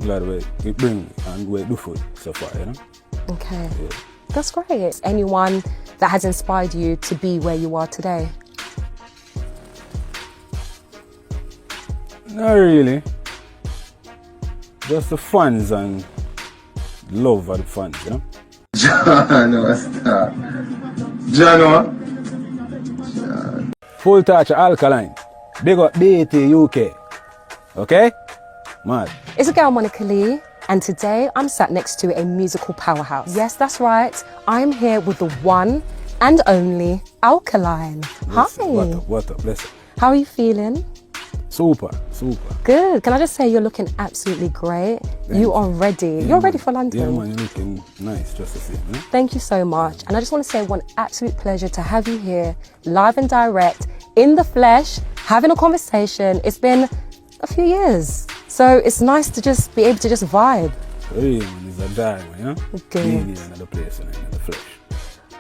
glad we bring and we do for it so far, you know? Okay. Yeah. That's great. Anyone that has inspired you to be where you are today? Not really. Just the fans and love of the fans, you know? Jano, stop. Jano. Full touch of Alkaline. Big up BT UK. Okay? Mad. It's a girl, Monica Lee, and today I'm sat next to a musical powerhouse. Yes, that's right. I'm here with the one and only Alkaline. Hi. What up? Listen. How are you feeling? Super. Good. Can I just say you're looking absolutely great. You are ready. You're ready for London. Yeah, man, you're looking nice, just the same. Yeah? Thank you so much. And I just want to say one absolute pleasure to have you here, live and direct, in the flesh, having a conversation. It's been a few years. So it's nice to just be able to just vibe. Hey, man, it's a diamond, you know? Good. Being in another place and in the flesh.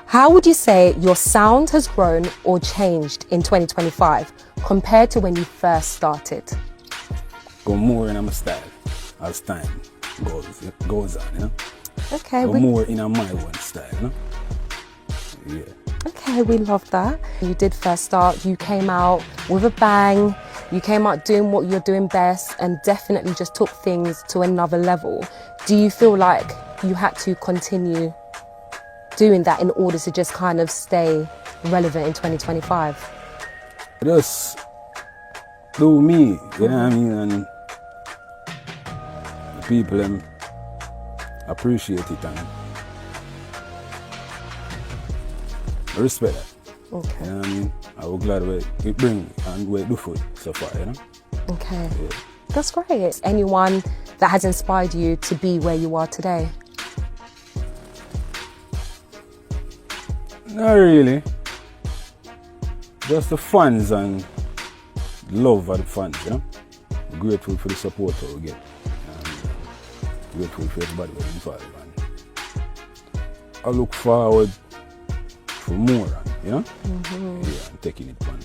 How would you say your sound has grown or changed in 2025 compared to when you first started? Go more in my style as time goes on, you know? Okay. Go more in my own style, you know? Yeah. Okay, we love that. You did first start, you came out with a bang, you came out doing what you're doing best and definitely just took things to another level. Do you feel like you had to continue doing that in order to just kind of stay relevant in 2025? Just do me, you know what I mean? And the people appreciate it and I respect that. Okay. You know what I mean? I was glad we bring and we do for it so far, you know? Okay. Yeah. That's great. Anyone that has inspired you to be where you are today? Not really. Just the fans and love of the fans, you know? I'm grateful for the support that we get. Grateful for everybody who's involved. And I look forward for more, you know? Yeah, and taking it on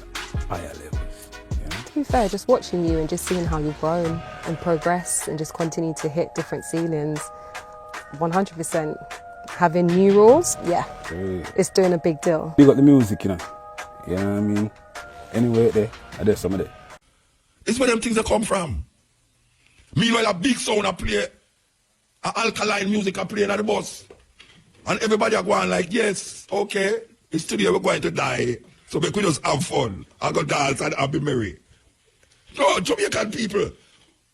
higher levels, you know? To be fair, just watching you and just seeing how you've grown and progressed and just continue to hit different ceilings, 100%. Having new rules, yeah, it's doing a big deal. Big up the music, you know? You know what I mean? Anyway, there's some of it. It's where them things that come from. Meanwhile, a big sound I play, a Alkaline music I play at the bus. And everybody are going like, yes, okay, it's today we're going to die. So we could just have fun. I go dance and I'll be merry. No, Jamaican people,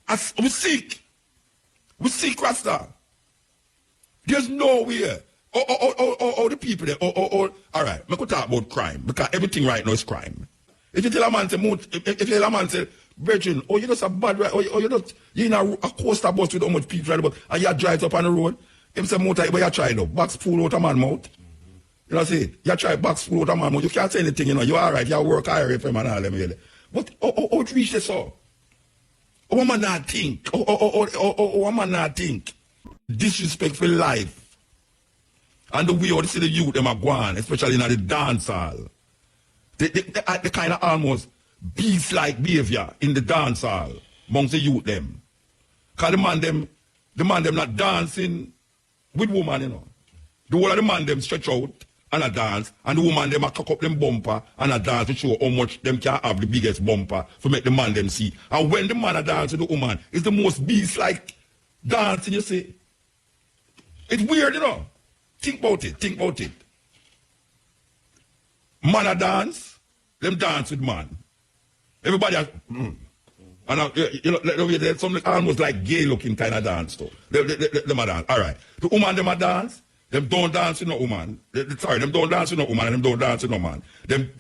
we're sick. We're sick, Rasta. There's no way. The people there, all right, we could talk about crime, because everything right now is crime. If you tell a man, say, Virgin, you're just a bad right, you're in a coaster bus with how much people right about, and you drive up on the road, him say, motor, but you try now, box full out of man mouth. You know what I'm saying? You try box full out of man mouth, you can't say anything, you know, you're all right, you work higher FM and all them. But, it reach this all? What man not think? What man not think? Disrespectful life. And the way you see the youth, them are going, especially in the dance hall. They kind of almost beast-like behavior in the dance hall amongst the youth them. Because the man them not dancing with woman, you know. The whole of the man them stretch out and a dance, and the woman them a cock up them bumper and a dance to show how much them can have the biggest bumper to make the man them see. And when the man a dance with the woman, it's the most beast-like dancing, you see. It's weird, you know. Think about it. Man a dance, them dance with man. Everybody and you know, there's something almost like gay looking kind of dance too. Them a dance. All right. The woman them a dance, them don't dance with no woman. Them don't dance with no woman and them don't dance with no man. Them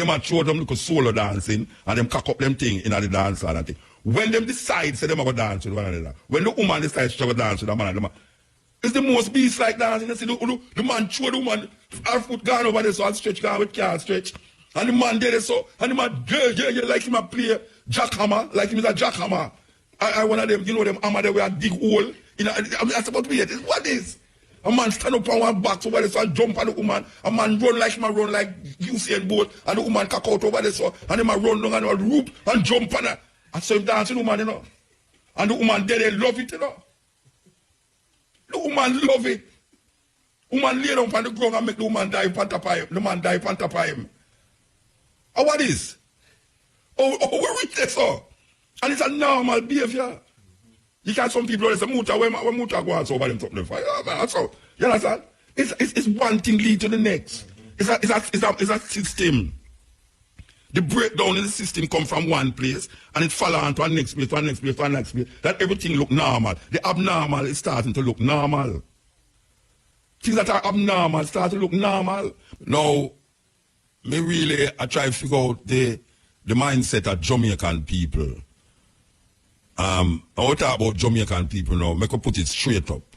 a show them look solo dancing and them cock up them thing in the dance and that thing. When them decide say them a go dance with one another, when the woman decides to go dance with a man and them it's the most beast-like dancing. You see, the man throw the woman, her foot gone over there, so I stretch, gone with can't stretch. And the man there, so, and the man, yeah, like him a play jackhammer, like him is a jackhammer. I one of them, you know, them hammer there where I dig hole. You know, I'm supposed to be here. What is? A man stand up on one back over there, so I jump on the woman. A man run like Usain Bolt, and the woman cock out over there, so, and the man run down and roop and jump on her. And so him dancing the woman, you know. And the woman there, they love it, you know. The woman love it. Woman lay down on the ground and make the woman die on top of him. The man die on top of him. And what is? Oh, we reach this, so. And it's a normal behavior. You can some people say, Muta, when Muta goes over them something for you. So, you understand? It's one thing lead to the next. It's a system. The breakdown in the system come from one place and it follow on to a next place, to a next place, to a next place. That everything look normal. The abnormal is starting to look normal. Things that are abnormal start to look normal. Now, I try to figure out the mindset of Jamaican people. I want to talk about Jamaican people now. Make I put it straight up.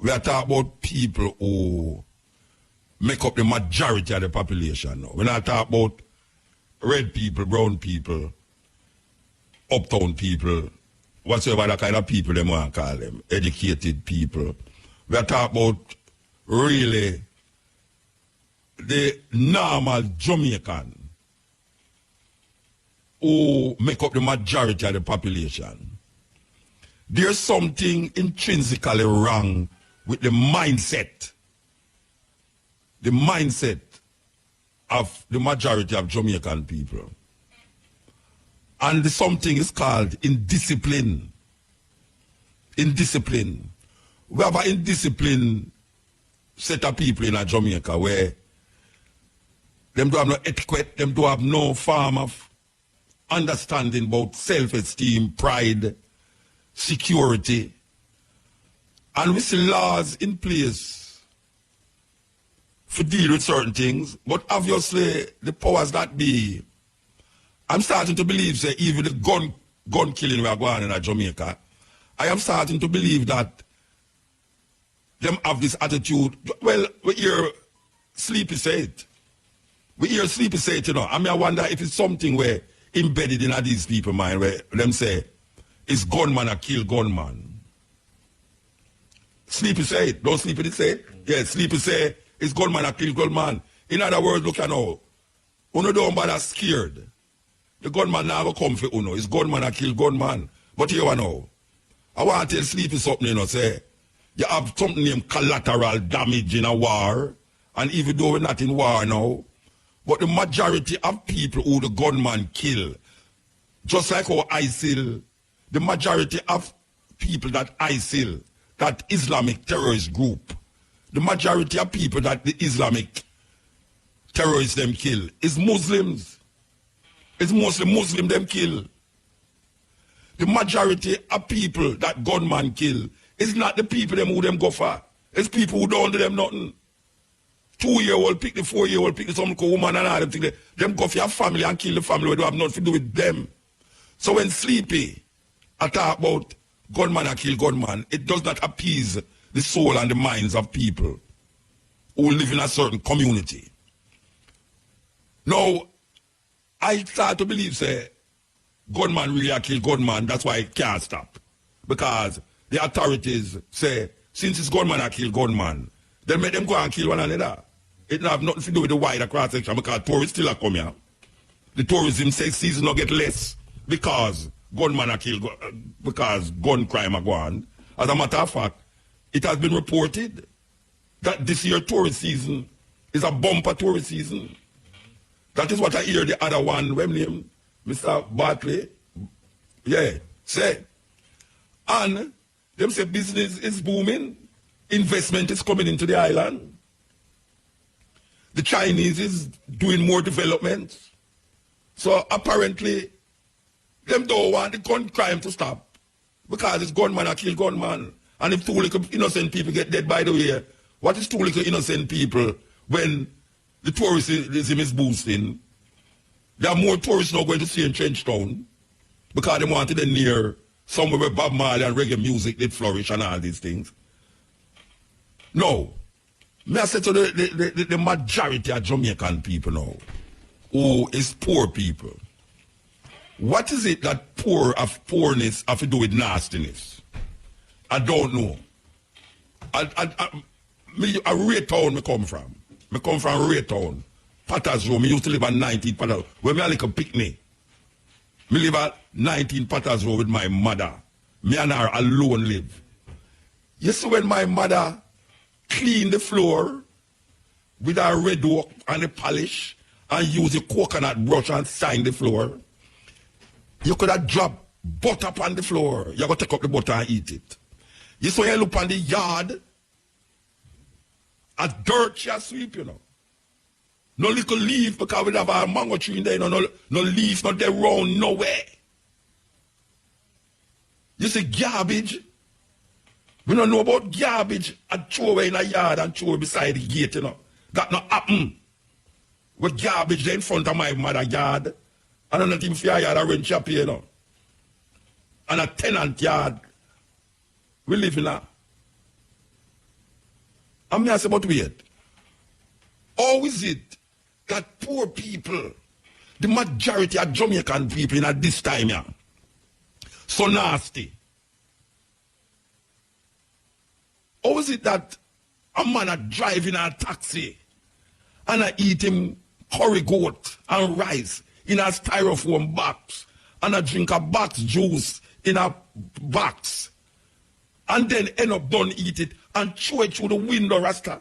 We are talking about people who make up the majority of the population now. We're not talking about red people, brown people, uptown people, whatsoever the kind of people they want to call them, educated people. We are talking about really the normal Jamaican who make up the majority of the population. There's something intrinsically wrong with the mindset of the majority of Jamaican people. And something is called indiscipline. Indiscipline. We have an indisciplined set of people in Jamaica where them don't have no etiquette, them don't have no form of understanding about self-esteem, pride, security. And we see laws in place to deal with certain things, but obviously the powers that be, I'm starting to believe, say, even the gun killing we are going on in Jamaica, I am starting to believe that them have this attitude. Well, we hear Sleepy say it. We hear Sleepy say it, you know. I mean, I wonder if it's something where embedded in these people's mind where them say, it's gunman a kill gunman. Sleepy say it. Don't Sleepy say it? Yeah, Sleepy say, it's gunman a kill gunman. In other words, look at now. Uno don't bother scared. The gunman never come for Uno. It's gunman a kill gunman. But here now. I want to tell Sleepy something, you know, say, you have something named collateral damage in a war. And even though we're not in war now, but the majority of people who the gunman kill, just like our ISIL, the majority of people that ISIL, that Islamic terrorist group, the majority of people that the Islamic terrorists them kill is Muslims. It's mostly Muslim them kill. The majority of people that gunman kill is not the people them who them go for. It's people who don't do them nothing. 2-year-old pick the 4-year-old pick the some woman and all them things. Them go for your family and kill the family. We don't have nothing to do with them. So when Sleepy I talk about gunman and kill gunman, it does not appease the soul and the minds of people who live in a certain community. Now, I start to believe, say, gunman really a kill gunman, that's why it can't stop. Because the authorities say, since it's gunman a kill gunman, then make them go and kill one another. It don't have nothing to do with the wider cross section because tourists still are coming here. The tourism season will get less because gunman are killed, because gun crime are going. As a matter of fact, it has been reported that this year tourist season is a bumper tourist season. That is what I hear the other one, when name, Mr. Bartley, yeah, say. And them say business is booming, investment is coming into the island. The Chinese is doing more development. So apparently, them don't want the gun crime to stop. Because it's gunman that kill gunman. And if 2 little innocent people get dead, by the way, what is 2 little innocent people when the tourism is boosting? There are more tourists now going to see in Trenchtown because they wanted it near somewhere where Bob Marley and reggae music did flourish and all these things. No. May I say to the majority of Jamaican people now, who is poor people, what is it that poorness have to do with nastiness? I don't know. I Raytown me come from. I come from Raytown. Patters Road. I used to live at 19 Patters Road. When I like a picnic, I live at 19 Patters Road with my mother. Me and her alone live. You see when my mother cleaned the floor with her red oak and the polish and use a coconut brush and sign the floor, you could have dropped butter upon the floor. You're going to take up the butter and eat it. You see when you look on the yard, as dirt you sweep, you know. No little leaf because we have a mango tree in there, no leaf, not there round nowhere. You see garbage. We don't know about garbage and throw away in a yard and throw beside the gate, you know. That not happen. With garbage there in front of my mother yard. And I'm not even fair yard, I rent shop here, you know. And a tenant yard. We live in a. I'm not saying about weird. How is it that poor people, the majority of Jamaican people at this time, yeah, so nasty? How is it that a man a driving a taxi and I eat him curry goat and rice in a styrofoam box and I drink a box juice in a box and then end up done eat it and throw it through the window, Rasta?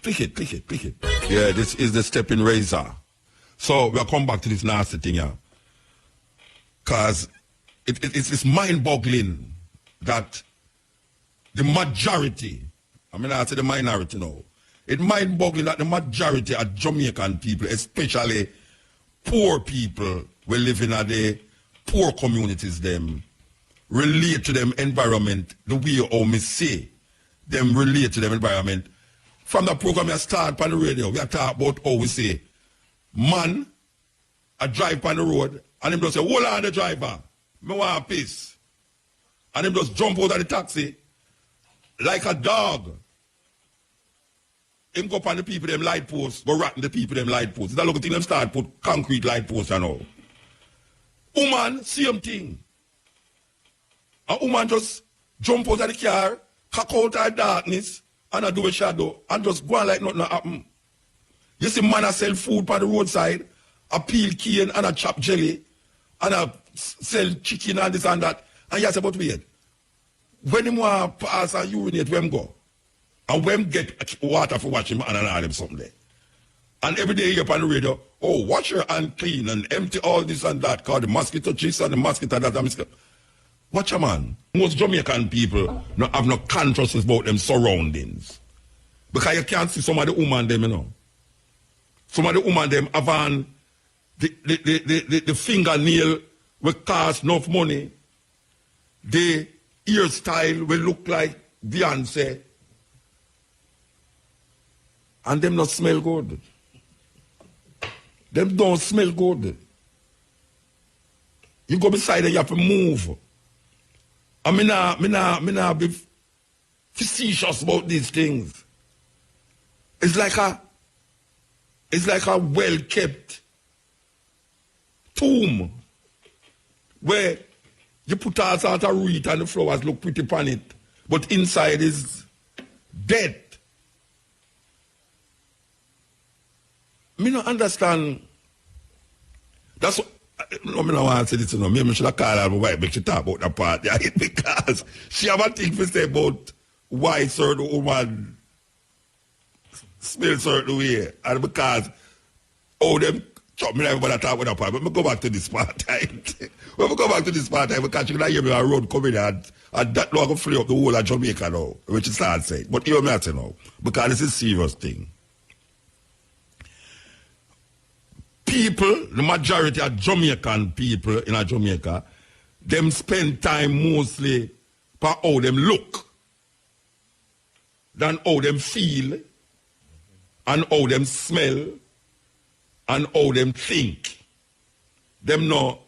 Click it. Yeah, this is the stepping razor. So we'll come back to this nasty thing here. Because it's mind-boggling that the majority, I mean I say the minority now, it's mind-boggling that the majority of Jamaican people, especially poor people, we live in the poor communities, them relate to them environment the way how me say them relate to them environment. From the program I start on the radio, we are talking about how we say, man, I drive on the road, and him just say, hold on the driver, me want peace. And him just jump out of the taxi, like a dog. Him go up on the people, them light posts, go ratting the people, them light posts. That look at them start put concrete light posts and all. Woman, same thing. A woman just jump out of the car, cock out of darkness, and I do a shadow, and just go on like nothing happen. You see man I sell food on the roadside, a peel cane and a chop jelly, and I sell chicken and this and that. And you say, but weird. When him want to pass and urinate, where him go? And when him get water for wash him and all them something there. And every day you up on the radio, oh, wash your hand clean and empty all this and that, cause the mosquito chase and the mosquito that and mosquito. Watch a man. Most Jamaican people not have no consciousness about them surroundings. Because you can't see some of the women them, you know. Some of the women them have on the fingernail will cost enough money. The hairstyle will look like Beyonce. And them not smell good. Them don't smell good. You go beside them, you have to move. I mean, I be facetious about these things. It's like a well-kept tomb where you put all sorts of wreath and the flowers look pretty upon it, but inside is dead. Me not understand. That's what. No, I don't want to say this, maybe I should have called her my wife, make she talk about that part, yeah, because she have a thing to say about why certain woman smell certain way, and because, oh, them, me never want to talk about that part, but me go back to this part, right? When we go back to this part, because you can hear me on the road coming and that long free up the whole of Jamaica now, which is hard saying, but hear me out now, because this is a serious thing. People, the majority of Jamaican people in Jamaica, them spend time mostly for how them look than how them feel and how them smell and how them think. Them no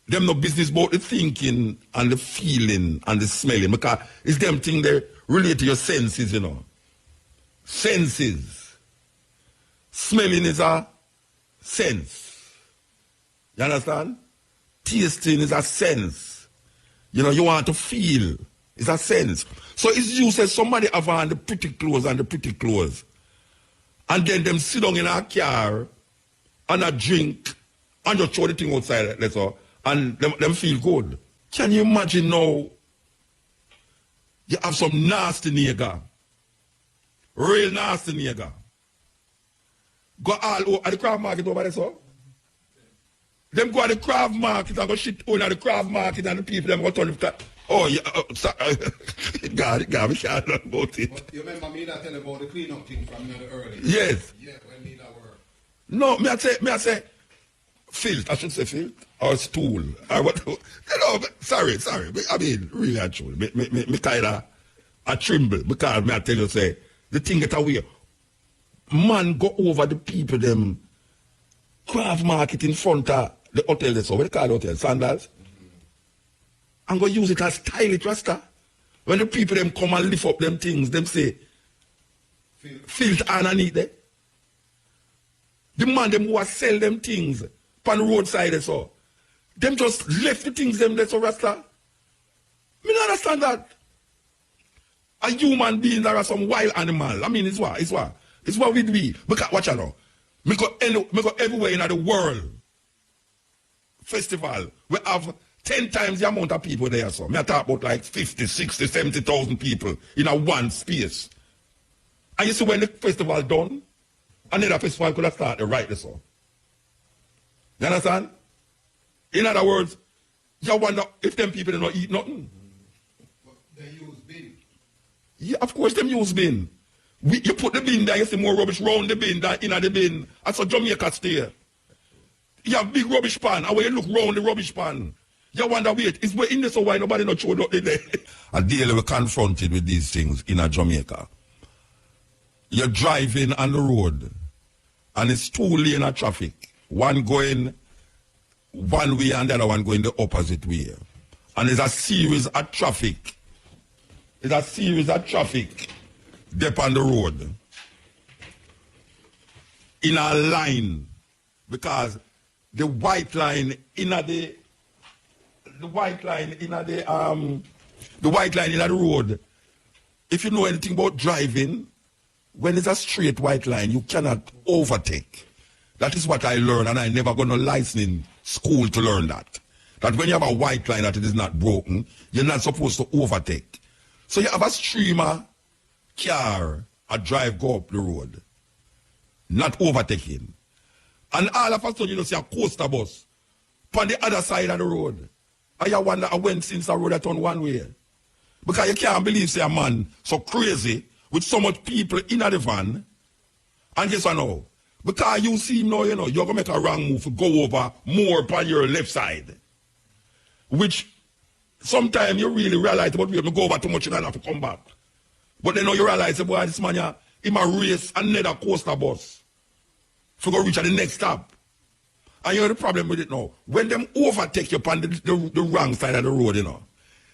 business about the thinking and the feeling and the smelling, because it's them thing they relate to your senses, you know. Senses. Smelling is a sense. You understand? Tasting is a sense. You know, you want to feel. It's a sense. So it's you say somebody have on the pretty clothes and the pretty clothes. And then them sit down in a car and a drink and just throw the thing outside, that's all. And them feel good. Can you imagine now you have some nasty nigger. Real nasty nigger. Go all over at the craft market over there, so. Them go at the craft market and go shit on at the craft market and the people them go turn the oh yeah, sorry. God, we can't learn about it. But you remember me that tell about the clean-up thing from the early? Yes. Yeah, when me that work. No, me I say, filth. I should say filth or stool or what? You know, sorry. I mean, really, actually, me kind of I tremble because me I tell you say the thing that away. Man go over the people them craft market in front of the hotel. So what they call the hotel? Sandals. And go use it as stylish rasta. When the people them come and lift up them things, them say filth underneath there. The man them who sell them things on the roadside so them just left the things them there so rasta. Me don't understand that. A human being that are some wild animal. I mean it's what we do. Because watch out now. Me go everywhere in the world. Festival. We have 10 times the amount of people there. So me I talk about like 50, 60, 70,000 people in a one space. And you see when the festival done, another festival could have started right there. So. You understand? In other words, you wonder if them people do not eat nothing. But they use bin. Yeah, of course them use bin. You put the bin there, you see more rubbish round the bin than in the bin. That's a Jamaica stay. You have big rubbish pan, and when you look round the rubbish pan, you wonder, wait, is we in this or why nobody not showed up there? A daily we're confronted with these things in a Jamaica. You're driving on the road, and it's 2 lanes of traffic. One going one way and the other one going the opposite way. And there's a series of traffic. There's a series of traffic there on the road. In a line. Because the white line in the white line in the road. If you know anything about driving, when it's a straight white line, you cannot overtake. That is what I learned, and I never got no license in school to learn that. That when you have a white line that it is not broken, you're not supposed to overtake. So you have a streamer car, a drive go up the road, not overtaking. And all of a sudden, you see a coaster bus on the other side of the road. And you wonder, I went since the road that turned one way. Because you can't believe, say, a man so crazy with so much people in the van. And guess what now? Because you see now, you know, you're going to make a wrong move to go over more on your left side. Which sometimes you really realize, but we have to go over too much and I have to come back. But then now you realize, boy, this man, he might race another coaster bus to go reach at the next stop. And you know the problem with it now. When them overtake you on the wrong side of the road, you know,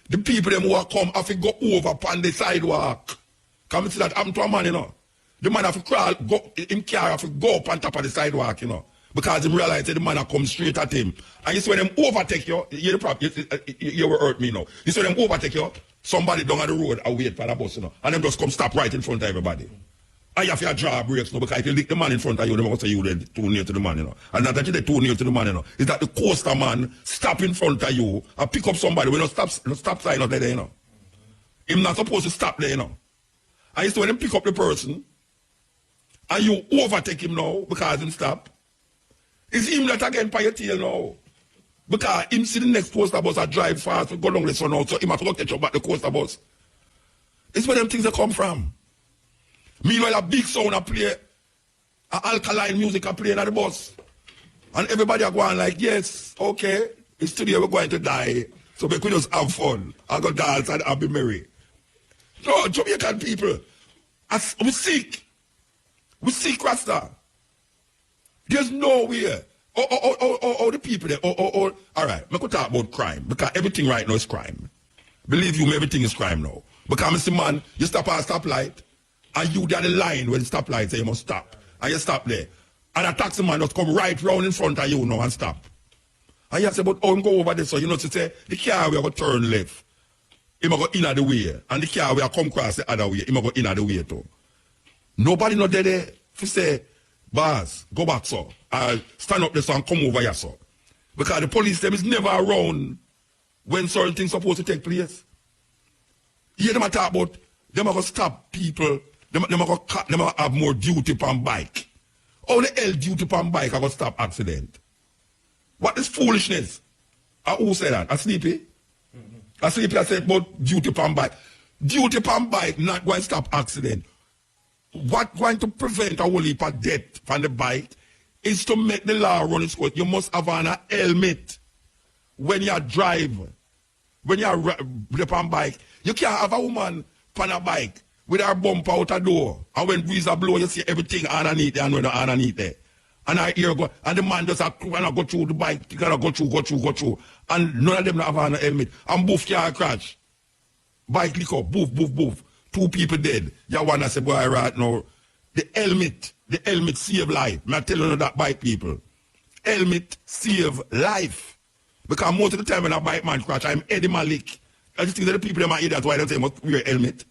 the people them who are come have to go over on the sidewalk. Come see that happen to a man, you know. The man have to crawl, him car have to go up on top of the sidewalk, you know. Because him realize that the man have come straight at him. And you see when them overtake you, you will hurt me now. You see when them overtake you, somebody down on the road and wait for the bus, you know. And them just come stop right in front of everybody. And you have to draw brakes now, because if you lick the man in front of you, they must say you are too near to the man, you know. And not that you're too near to the man, you know. It's that the coaster man stop in front of you and pick up somebody when no stop sign out there, you know. Him not supposed to stop there, you know. And you see when him pick up the person, and you overtake him now because him stop, it's him that again by your tail now. Because him see the next coaster bus that drive fast, we go along the sun out, so him have to go catch up back the coaster bus. It's where them things that come from. Meanwhile, a big sound a play, a alkaline music a play at the bus. And everybody are going like, yes, okay, it's today we're going to die. So we could just have fun. I go dance and I'll be merry. No, Jamaican people, we sick. We sick, Rasta. There's no way. Oh, the people there. All right, I could talk about crime. Because everything right now is crime. Believe you me, everything is crime now. Because Mr. Man, you stop at a stoplight, and you down the line when the stoplight say you must stop. And you stop there. And a taxi man just come right round in front of you now and stop. And you say, but I'm go over there, so you know to say, the car will go turn left. He will go in the way. And the car will come across the other way. He will go in the way too. Nobody not there to say, boss, go back, so. I'll stand up there so and come over here, so. Because the police them is never around when certain things supposed to take place. Yeah, them a talk about, them a go stop people, them a have more duty on bike. How the hell duty on bike a go stop accident? What is foolishness? Who said that? A Sleepy? A Sleepy I said about duty on bike. Duty on bike not going to stop accident. What going to prevent a whole heap of death from the bike is to make the law run its course. You must have on a helmet when you drive. When you are on bike, you can't have a woman on a bike with her bumper out a door. And when breeze a blow, you see everything underneath there and when underneath there. And I hear go, and the man just go through the bike, you gotta go through. And none of them have on a helmet. And both car crash. Bike lick up, boof. 2 people dead. You wanna say, boy, right now, the helmet save life. I'm telling you that bike people. Helmet save life. Because most of the time when a bike man crash, I'm Eddie Malik. I just think that the people, them are idiots, why they say must wear a helmet.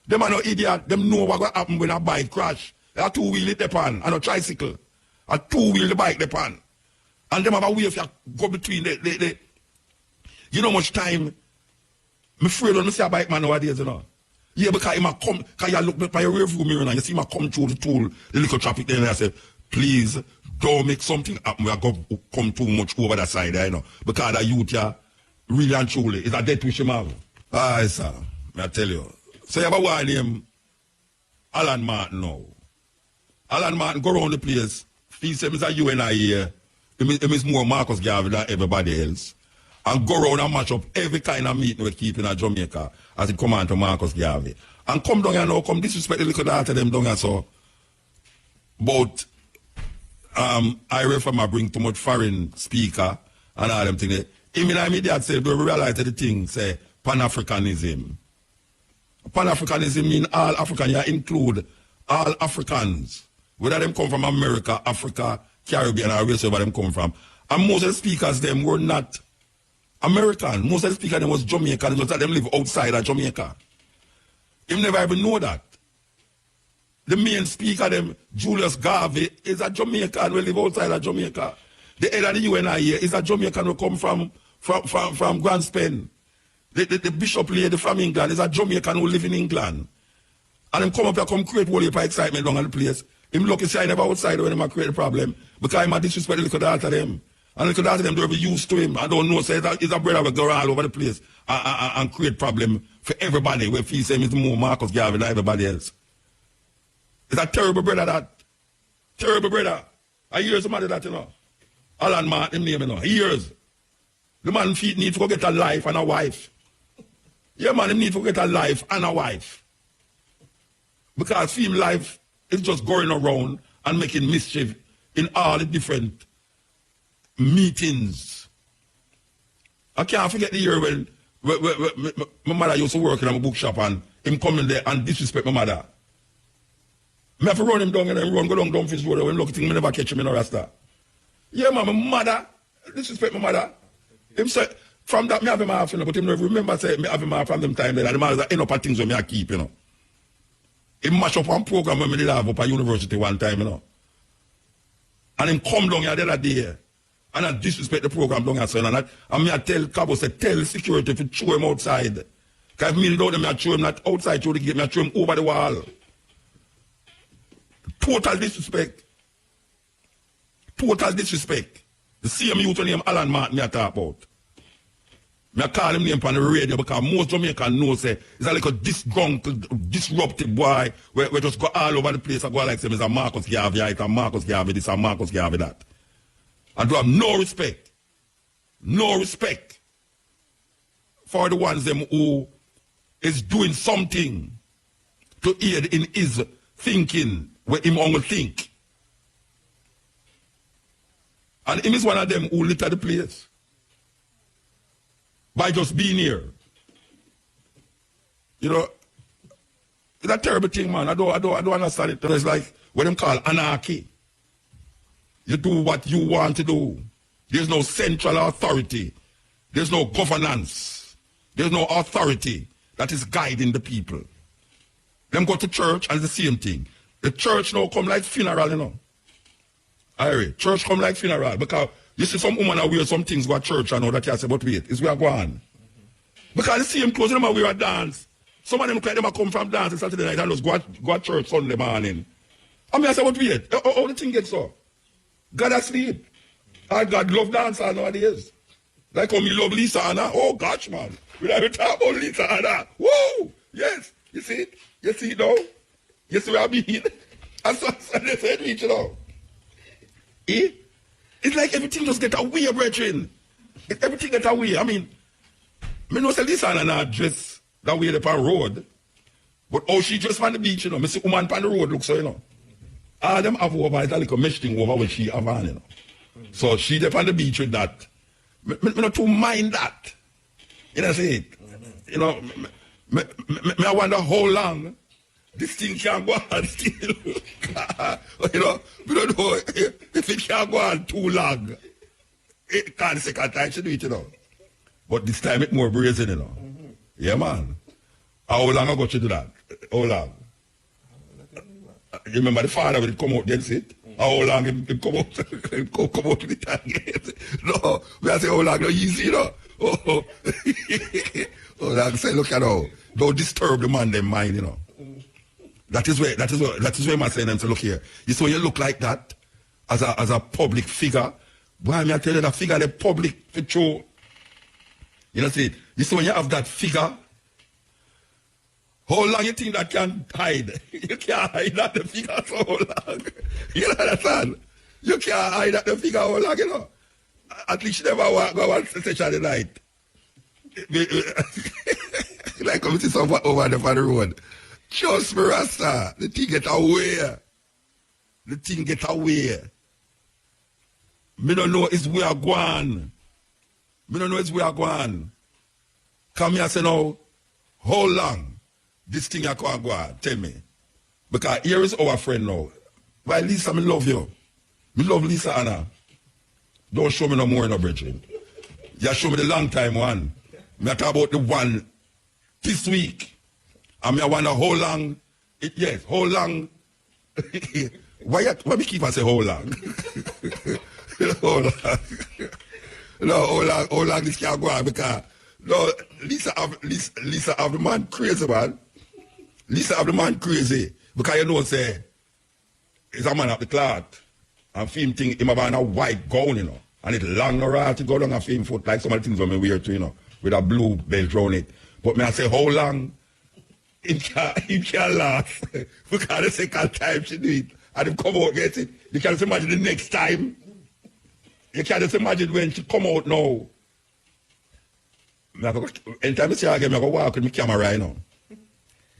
Them are no idiot, them know what will happen when a bike crash. They are 2-wheel it depend, and a tricycle. A 2-wheel the bike depend. And them have a way if you go between the you know much time, I'm afraid when I see a bike man nowadays, you know. Yeah, because he might come, because you look by your rear view mirror and you see him come through the tool, the little traffic there, and I say, please, don't make something happen where I come too much over that side there, you know. Because the youth here, really and truly, is a death wish him have. Aye, sir, I tell you. So you have a one named Alan Martin now. Alan Martin go around the place, he says, Mr. UNI here, he is more Marcus Garvey than everybody else. And go around and match up every kind of meeting we keep in Jamaica as it come on to Marcus Garvey. And come down here now, come disrespect the little daughter them down here so. But I refer I bring too much foreign speaker and all them things. Even I immediately said, we realize that the thing say Pan-Africanism. Pan-Africanism mean all African, you include all Africans. Whether them come from America, Africa, Caribbean, or wherever them come from. And most of the speakers them were not American. Most of the speakers them was Jamaican, just that them live outside of Jamaica. You never even know that. The main speaker them, Julius Garvey, is a Jamaican who live outside of Jamaica. The head of the UNI here is a Jamaican who come from Grand Spain. The bishop lady from England is a Jamaican who live in England. And him come up here, come create whole heap of excitement down at the place. Him lucky say I never outside when him create a problem. Because him a disrespect the little daughter them. And the little daughter them, they're used to him. I don't know, say he's a brother who go all over the place and create problem for everybody. Where he say he's more Marcus Garvey than everybody else. It's a terrible brother that. Terrible brother. I hear somebody that, you know. Alan Martin, him name, you know. He hears. The man feet need to get a life and a wife. Yeah, man, him need to get a life and a wife. Because him life is just going around and making mischief in all the different meetings. I can't forget the year when my mother used to work in a bookshop and him coming there and disrespect my mother. I have to run him down and then go down Fish Road when lucky thing I never catch him in a rasta. Yeah, man, my mother, disrespect my mother. Him say, from that, I have him off, you know, but him never remember say, I have him off from them time there, and the man is end up at things when I keep, you know. He mash up one program when I did have up at university one time, you know. And him come down here the other day, and I disrespect the program down here, son, and I tell Cabo, say, tell the security to throw him outside. Because if me don't, I throw him not outside through the gate, I throw him over the wall. Total disrespect. Total disrespect. The same youth name Alan Martin I talk about. I call him name on the radio because most Jamaicans know say he's a little disruptive boy where just go all over the place and go like say, Mr. Marcus Garvey, it's a Marcus Garvey this and Marcus Garvey that. And do have no respect. No respect for the ones them who is doing something to aid in his thinking where him only think. And him is one of them who litter the place by just being here. You know, it's a terrible thing, man. I don't understand it. It's like what them call anarchy. You do what you want to do. There's no central authority. There's no governance. There's no authority that is guiding the people. Them go to church and it's the same thing. The church now come like funeral, you know. Church come like funeral because you see some woman that wear some things go to church and know that you say, but wait, it's where I go on. Because the same clothes them wear a dance Some of them look like them a come from dancing Saturday night and just go at church Sunday morning. I mean, I say, what weird? How the thing gets so? God asleep. And God love dancers nowadays. Like how me love Lisa Anna. Oh gosh, man. We never talk about Lisa Anna. Whoa! Yes. You see it? You see it now? You see where I mean? And so they said to each other. Eh? It's like everything just get away, brethren. Everything get away. I mean, me know say Lisa Anna not dress that way up on road. But how she dress on the beach, you know. Me see woman on the road look so, you know. All them have over is a little mesh thing over when she have on, you know. So she up on the beach with that. Me not to mind that. You know, say it. You know, I wonder how long this thing can go on still. You know, we don't know if it can go on too long. It can't second time she do it, you know. But this time it's more brazen, you know. Yeah, man. How long ago she do that? How long? You remember the father when it come out against it? How long it come out? It come out with it again? No, we are saying how long no easy, you know. Oh, oh, like say, look at how. Don't disturb the man them mind, you know. That is where I'm saying them to look here. You see when you look like that as a public figure, why me I tell you that figure the public for true. You know see it? You see when you have that figure, how long you think that can hide? You can't hide that the figure for how long. You understand? You can't hide that the figure how long, you know. At least you never go one session the night. Like come see someone over the road. Just me, Rasta. The thing get away. The thing get away. Me don't know it's where I go on. Me don't know it's where I go on. Come here and say now, how long this thing I can go on? Tell me. Because here is our friend now. Why Lisa, me love you. Me love Lisa Anna. Don't show me no more, no brethren. You show me the long time one. Me talk about the one this week. And I wonder how long, how long, why me keep on say how long? How long? No, how long this can go on because, no, Lisa have the man crazy, man. Lisa have the man crazy because you know, say, it's a man of the cloth. And film thing, him have a white gown, you know. And it's long around to go down a film foot like some of the things when we wear too, you know, with a blue belt around it. But me I say, how long? It can last. Because the second time she do it, and it come out, get it. You can just imagine the next time. You can just imagine when she come out now. Anytime I see her again, I go walk with my camera right now. I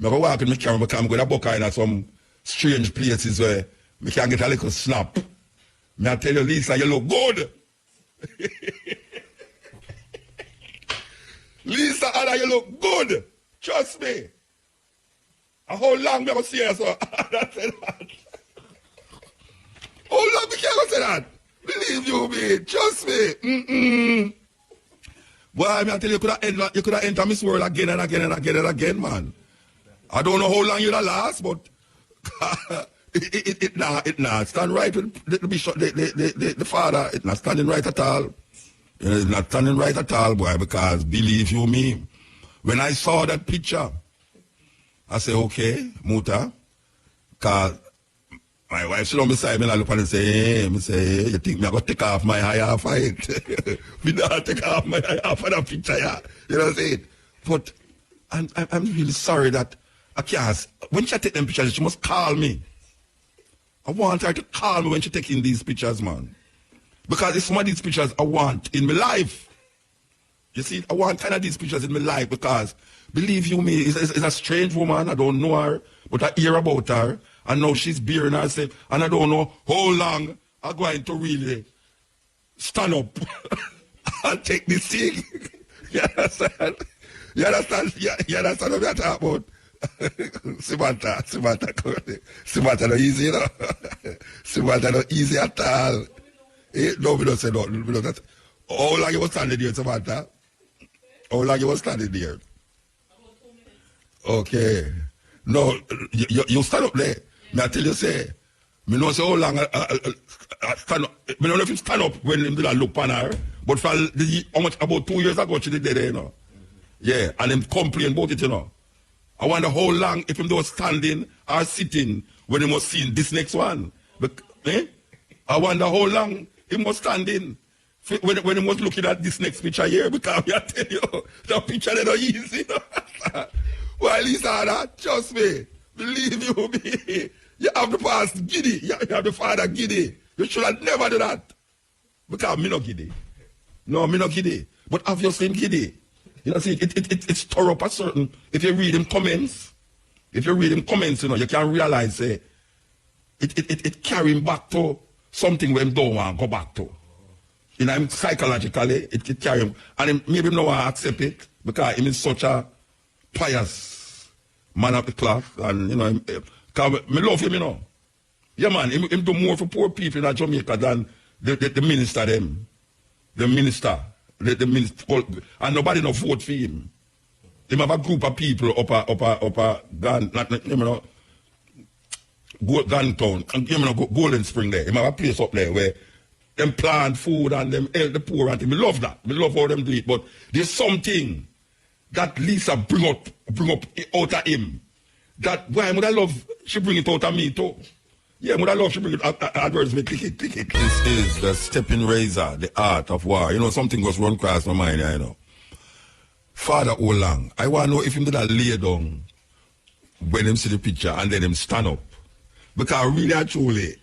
go walk with my camera because I'm going to book her in some strange places where I can get a little snap. I tell you, Lisa, you look good. Lisa, Anna, you look good. Trust me. And how long me I go see her, so? That's it. How long me can I go say that? Believe you me. Trust me. Boy, I tell you, you could have entered Miss World again and again and again and again, man. I don't know how long you'll last, but it not stand right with the bishop, the father. It's not standing right at all. It's not standing right at all, boy, because believe you me, when I saw that picture, I say, okay, Muta, because my wife sit on beside me and I look at and say, hey, you think me I going to take off my eye off of it? Me not take off my eye off of that picture, yeah. You know what I'm saying? But I'm really sorry that I can't. When she take them pictures, she must call me. I want her to call me when she taking these pictures, man. Because it's some of these pictures I want in my life. You see, I want kind of these pictures in my life because, believe you me, it's a strange woman. I don't know her, but I hear about her. I know she's bearing herself, and I don't know how long I'm going to really stand up and take this thing. You understand? You understand? You understand what I'm talking about? Samantha not easy, you know. Samantha not easy at all. No, we don't say no. How long you was standing there, Samantha? How long you was standing there? Okay. No, you stand up there. Me I tell you, say, me know say how long stand up. Me don't know if you stand up when them did look on her, but for how much, about 2 years ago she did there, you know. Yeah, and them complain about it, you know. I wonder how long if him was standing or sitting when he was seeing this next one. I wonder how long he was standing when he was looking at this next picture here, because I tell you, the picture is not easy. Well, at least that, trust me, believe you me, you have the past giddy, you have the father giddy. You should have never do that. Because me not giddy. No, me not giddy. But obviously I'm giddy. You know, see, it's thorough up a certain, if you read him comments, you know, you can realize it carry him back to something where him don't want to go back to. You know, psychologically, it carry him, and him, maybe him don't want to accept it, because him is such a pious man of the cloth, and, you know, because me love him, you know. Yeah, man, him do more for poor people in Jamaica than the minister them. The minister, and nobody no vote for him. Him have a group of people up a gun, you know, Gun Town, you know, Golden Spring there. Him have a place up there where them plant food and them help the poor, and me love that. Me love how them do it. But there's something that Lisa bring up out of him. That why would I love she bring it out of me too. Yeah, would I love she bring it out me click it. This is the stepping razor, the art of war. You know, something goes run across my mind, you know. Father Olang, I want to know if him did a lay down when him see the picture and then him stand up. Because really and truly,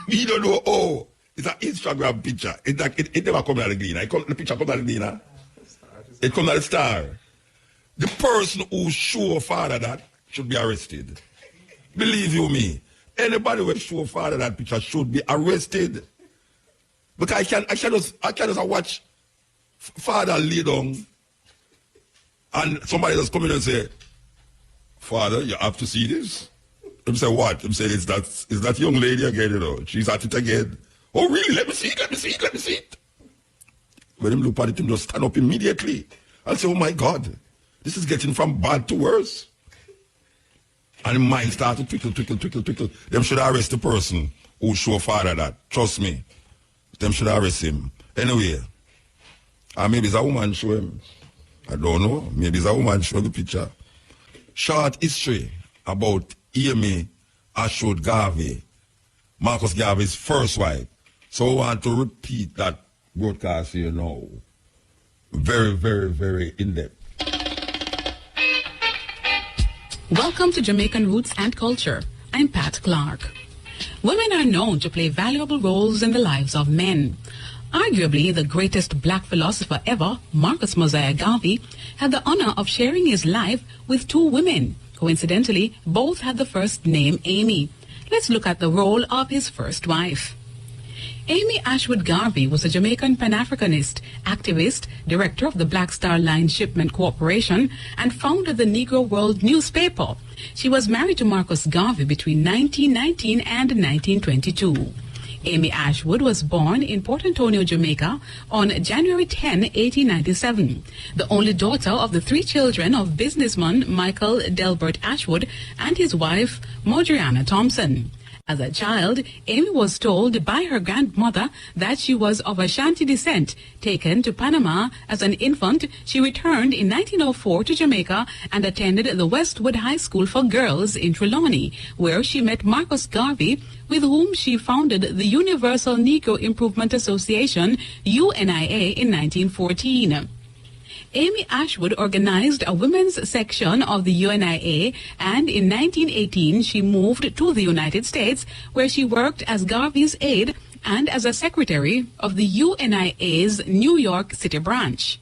we don't know how. It's an Instagram picture. It never comes out of the green. The picture comes out of the green. It comes out of the star. The person who show father that should be arrested. Believe you me. Anybody who show father that picture should be arrested. Because I can just watch father lay down and somebody just come in and say, Father, you have to see this. Him say what? Him say is that young lady again, you know. She's at it again. Oh really? Let me see it. When him look at it, him just stand up immediately and say, oh my God, this is getting from bad to worse. And his mind start to twinkle. Them should arrest the person who show father that. Trust me. Them should arrest him. Anyway, maybe it's a woman show him. I don't know. Maybe it's a woman show the picture. Short history about Amy Ashwood Garvey, Marcus Garvey's first wife. So I want to repeat that broadcast here now. Very, very, very in-depth. Welcome to Jamaican Roots and Culture. I'm Pat Clark. Women are known to play valuable roles in the lives of men. Arguably the greatest black philosopher ever, Marcus Mosiah Garvey, had the honor of sharing his life with two women. Coincidentally, both had the first name Amy. Let's look at the role of his first wife. Amy Ashwood Garvey was a Jamaican Pan-Africanist, activist, director of the Black Star Line Shipment Corporation, and founded the Negro World newspaper. She was married to Marcus Garvey between 1919 and 1922. Amy Ashwood was born in Port Antonio, Jamaica on January 10, 1897, the only daughter of the three children of businessman Michael Delbert Ashwood and his wife, Modriana Thompson. As a child, Amy was told by her grandmother that she was of Ashanti descent. Taken to Panama as an infant, she returned in 1904 to Jamaica and attended the Westwood High School for Girls in Trelawney, where she met Marcus Garvey, with whom she founded the Universal Negro Improvement Association, UNIA, in 1914. Amy Ashwood organized a women's section of the UNIA, and in 1918 she moved to the United States, where she worked as Garvey's aide and as a secretary of the UNIA's New York City branch.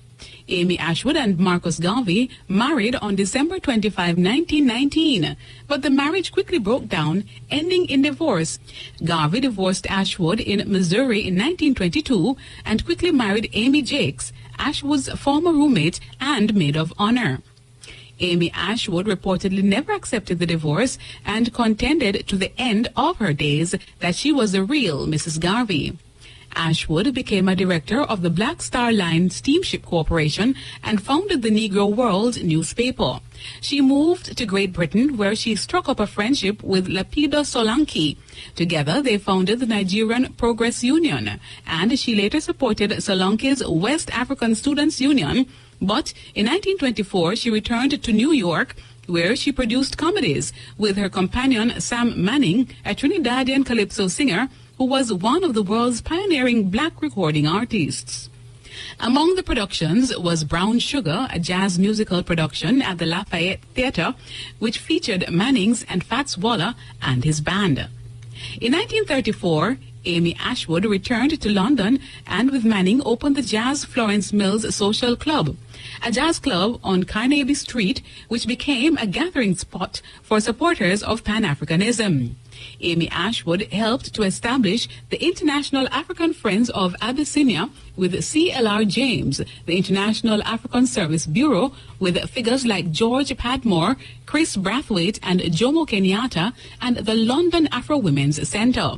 Amy Ashwood and Marcus Garvey married on December 25, 1919, but the marriage quickly broke down, ending in divorce. Garvey divorced Ashwood in Missouri in 1922 and quickly married Amy Jakes, Ashwood's former roommate and maid of honor. Amy Ashwood reportedly never accepted the divorce and contended to the end of her days that she was the real Mrs. Garvey. Ashwood became a director of the Black Star Line Steamship Corporation and founded the Negro World newspaper. She moved to Great Britain, where she struck up a friendship with Lapido Solanke. Together, they founded the Nigerian Progress Union, and she later supported Solanke's West African Students Union. But in 1924, she returned to New York, where she produced comedies with her companion Sam Manning, a Trinidadian calypso singer who was one of the world's pioneering black recording artists. Among the productions was Brown Sugar, a jazz musical production at the Lafayette Theatre, which featured Mannings and Fats Waller and his band. In 1934, Amy Ashwood returned to London and with Manning opened the Jazz Florence Mills Social Club, a jazz club on Carnaby Street which became a gathering spot for supporters of Pan-Africanism. Amy Ashwood helped to establish the International African Friends of Abyssinia with C.L.R. James, the International African Service Bureau with figures like George Padmore, Chris Brathwaite and Jomo Kenyatta, and the London Afro Women's Centre.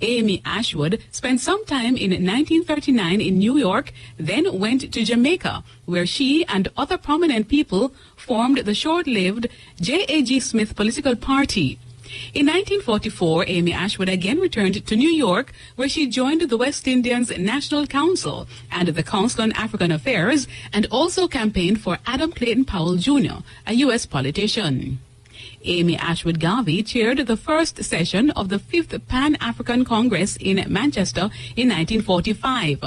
Amy Ashwood spent some time in 1939 in New York, then went to Jamaica, where she and other prominent people formed the short-lived J.A.G. Smith political party. In 1944, Amy Ashwood again returned to New York, where she joined the West Indians National Council and the Council on African Affairs, and also campaigned for Adam Clayton Powell, Jr., a U.S. politician. Amy Ashwood Garvey chaired the first session of the 5th Pan-African Congress in Manchester in 1945.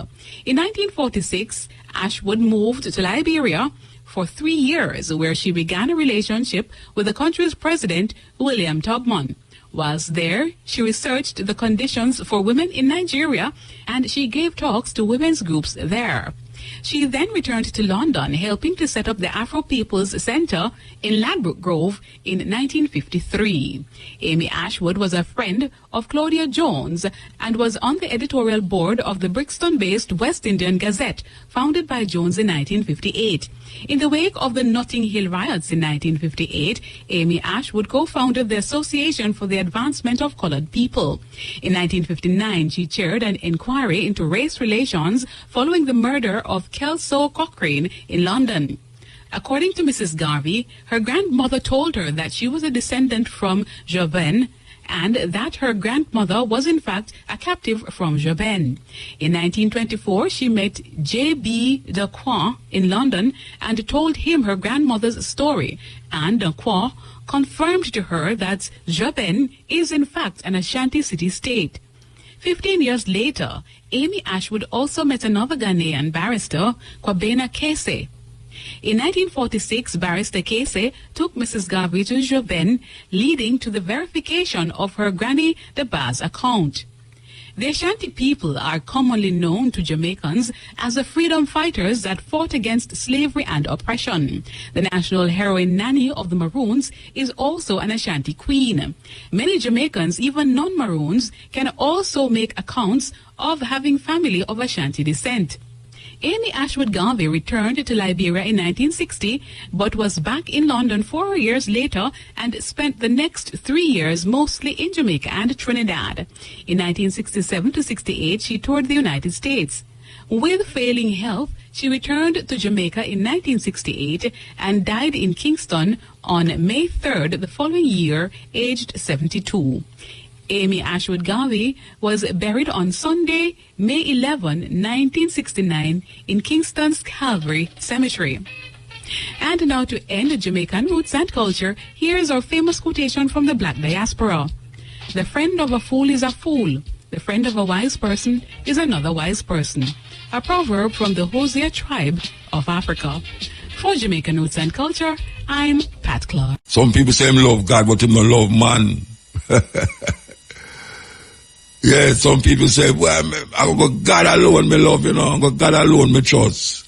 In 1946, Ashwood moved to Liberia for 3 years, where she began a relationship with the country's president, William Tubman. Whilst there, she researched the conditions for women in Nigeria, and she gave talks to women's groups there. She then returned to London, helping to set up the Afro People's Centre in Ladbroke Grove in 1953. Amy Ashwood was a friend of Claudia Jones and was on the editorial board of the Brixton-based West Indian Gazette, founded by Jones in 1958. In the wake of the Notting Hill riots in 1958, Amy Ashwood co-founded the Association for the Advancement of Coloured People. In 1959, she chaired an inquiry into race relations following the murder of Kelso Cochrane in London. According to Mrs. Garvey, her grandmother told her that she was a descendant from Jobin, and that her grandmother was in fact a captive from Jobin. In 1924, she met J.B. Dacroix in London and told him her grandmother's story, and Dacroix confirmed to her that Jobin is in fact an Ashanti city-state. 15 years later, Amy Ashwood also met another Ghanaian barrister, Kwabena Kese. In 1946, Barrister Kese took Mrs. Garvey to Joven, leading to the verification of her Granny de Baz account. The Ashanti people are commonly known to Jamaicans as the freedom fighters that fought against slavery and oppression. The national heroine Nanny of the Maroons is also an Ashanti queen. Many Jamaicans, even non-Maroons, can also make accounts of having family of Ashanti descent. Amy Ashwood Garvey returned to Liberia in 1960, but was back in London 4 years later and spent the next 3 years mostly in Jamaica and Trinidad. In 1967 to 68, she toured the United States. With failing health, she returned to Jamaica in 1968 and died in Kingston on May 3rd the following year, aged 72. Amy Ashwood Garvey was buried on Sunday, May 11, 1969, in Kingston's Calvary Cemetery. And now to end Jamaican roots and culture, here's our famous quotation from the Black diaspora. The friend of a fool is a fool. The friend of a wise person is another wise person. A proverb from the Hosea tribe of Africa. For Jamaican roots and culture, I'm Pat Clark. Some people say him love God, but him don't love man. Yeah, some people say, well, I go God alone me love, I go God alone me trust.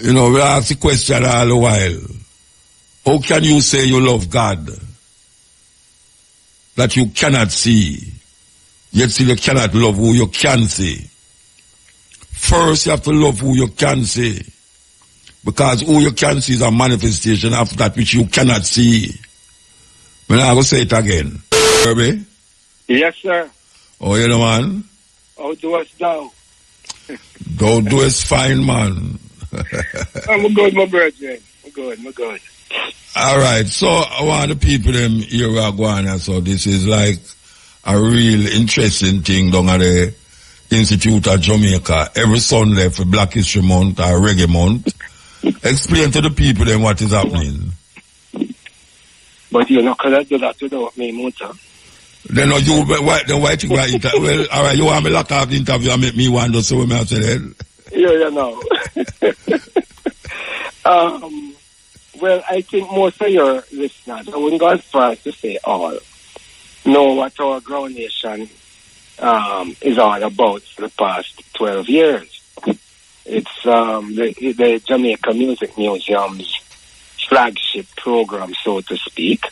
We ask the question all the while. How can you say you love God that you cannot see, yet still you cannot love who you can see? First, you have to love who you can see, because who you can see is a manifestation of that which you cannot see. I'm going to say it again. Kirby? Yes, sir. Oh, you know, man? How doest thou? Thou doest fine, man. I'm good, my brethren. I'm good. All right, so I want the people them here are going, so this is like a real interesting thing down at the Institute of Jamaica. Every Sunday for Black History Month or Reggae Month. Explain to the people then what is happening. But you know, could I do that without me, Muta? Then you why think right well, all right, you want me to lock off the interview and make me one so we may say that. Yeah, you know. Well, I think most of your listeners, I wouldn't go as far as to say all, know what our Ground Nation is all about for the past 12 years. It's the Jamaica Music Museum's flagship program, so to speak.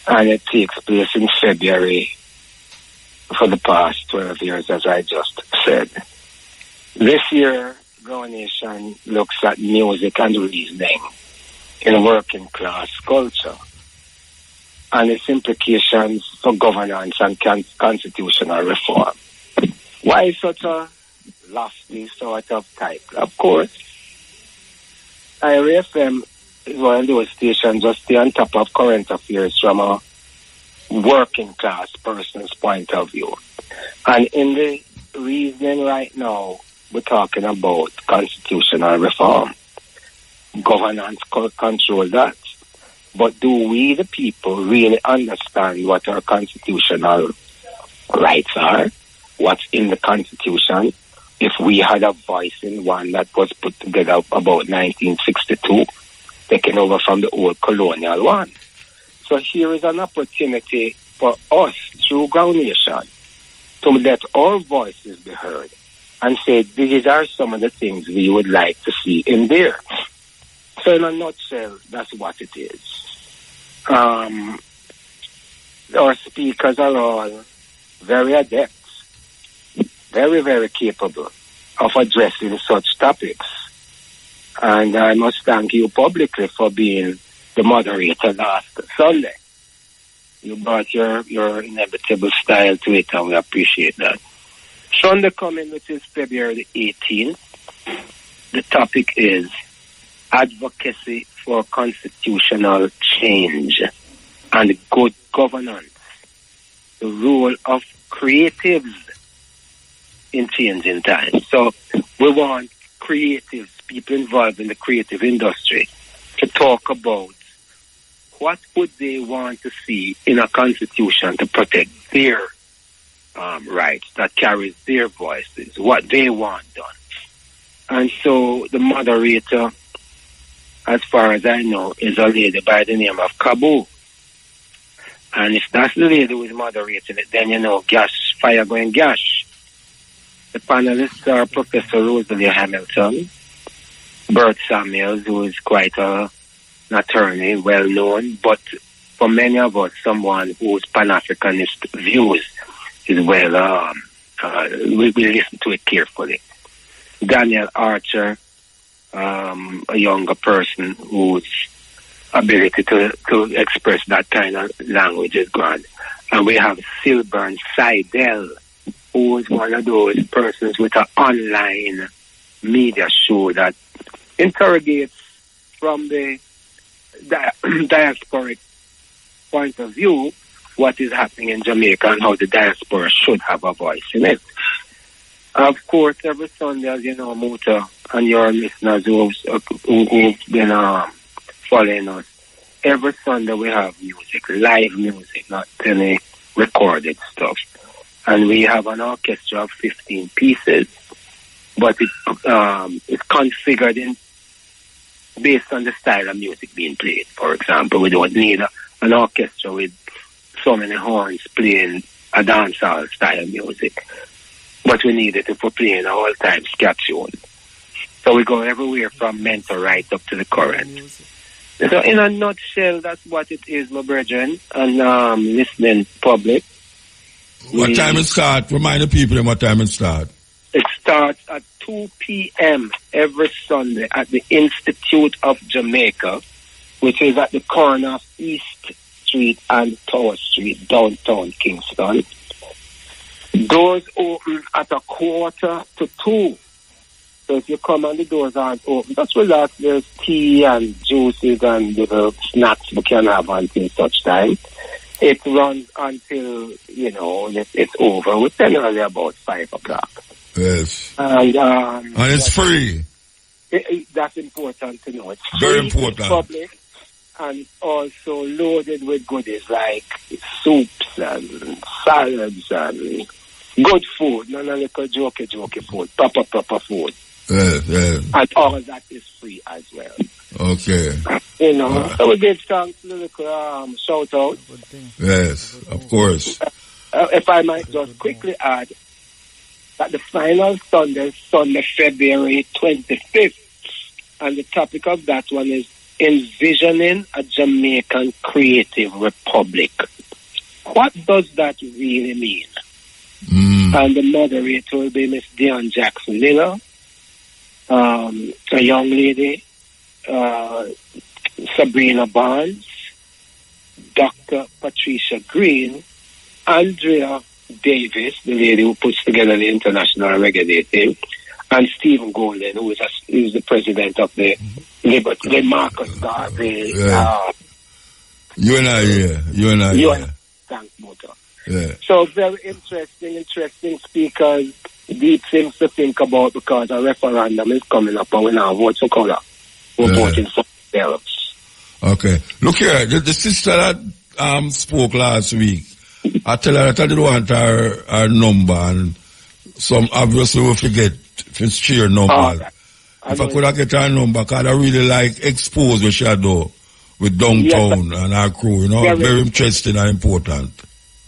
And it takes place in February for the past 12 years, as I just said. This year, Ground Nation looks at music and reasoning in working class culture and its implications for governance and constitutional reform. Why such a lofty sort of title? Of course, IRFM is one of those stations just stay on top of current affairs from a working class person's point of view. And in the reasoning right now, we're talking about constitutional reform. Governance control that. But do we, the people, really understand what our constitutional rights are? What's in the Constitution? If we had a voice in one that was put together about 1962, taken over from the old colonial one. So here is an opportunity for us, through Ground Nation, to let our voices be heard and say, these are some of the things we would like to see in there. So in a nutshell, that's what it is. Our speakers are all very adept, very, very capable of addressing such topics. And I must thank you publicly for being the moderator last Sunday. You brought your inevitable style to it, and we appreciate that. Sunday coming, which is February the 18th, the topic is advocacy for constitutional change and good governance, the role of creatives in changing times. So we want creatives, people involved in the creative industry, to talk about what would they want to see in a constitution to protect their rights, that carries their voices, what they want done. And so the moderator, as far as I know, is a lady by the name of Kabu. And if that's the lady who is moderating it, then you know, fire going gash. The panelists are Professor Rosalie Hamilton, Bert Samuels, who is quite an attorney, well known, but for many of us, someone whose Pan-Africanist views is well, we listen to it carefully. Daniel Archer, a younger person whose ability to express that kind of language is grand. And we have Silburn Seidel, who is one of those persons with an online media show that interrogates from the diasporic point of view what is happening in Jamaica and how the diaspora should have a voice in it. Of course, every Sunday, as you know, Muta, and your listeners who've been following us, every Sunday we have music, live music, not any recorded stuff. And we have an orchestra of 15 pieces, but it's configured based on the style of music being played. For example, we don't need an orchestra with so many horns playing a dancehall style music, but we need it if we're playing a all-time scat tune. So we go everywhere from mental right up to the current. So in a nutshell, that's what it is, my brethren, and listening public. What time it start? Remind the people what time it start. It starts at 2 p.m. every Sunday at the Institute of Jamaica, which is at the corner of East Street and Tower Street, downtown Kingston. Doors open at 1:45. So if you come and the doors aren't open, just relax. There's tea and juices and little snacks we can have until such time. It runs until, it's over. We generally about 5 o'clock. Yes. And it's free. That's important to know. It's very free, important. It's public, and also loaded with goodies like soups and salads and good food, not a little jokey food, proper food. Yes. And all that is free as well. Okay. You know, so we give thanks, little shout out. Yes, of course. If I might just quickly add that the final Sunday, February 25th, and the topic of that one is envisioning a Jamaican creative republic. What does that really mean? And the moderator will be Miss Dion Jackson Miller, a young lady, Sabrina Barnes, Dr. Patricia Green, Andrea Davis, the lady who puts together the International Reggae Day team, and Stephen Golden, who is the president of the Liberty, Marcus Garvey. You and I here. Thanks, Motor. Yeah. So very interesting speakers, deep things to think about, because a referendum is coming up and we now vote for colour. We're voting for themselves. Okay. Look here, the sister that spoke last week, I tell her that I didn't want her number, and some obviously will forget to share number. If I could have get her number, because I really like expose what she do with Downtown and our crew, you know, very interesting and important.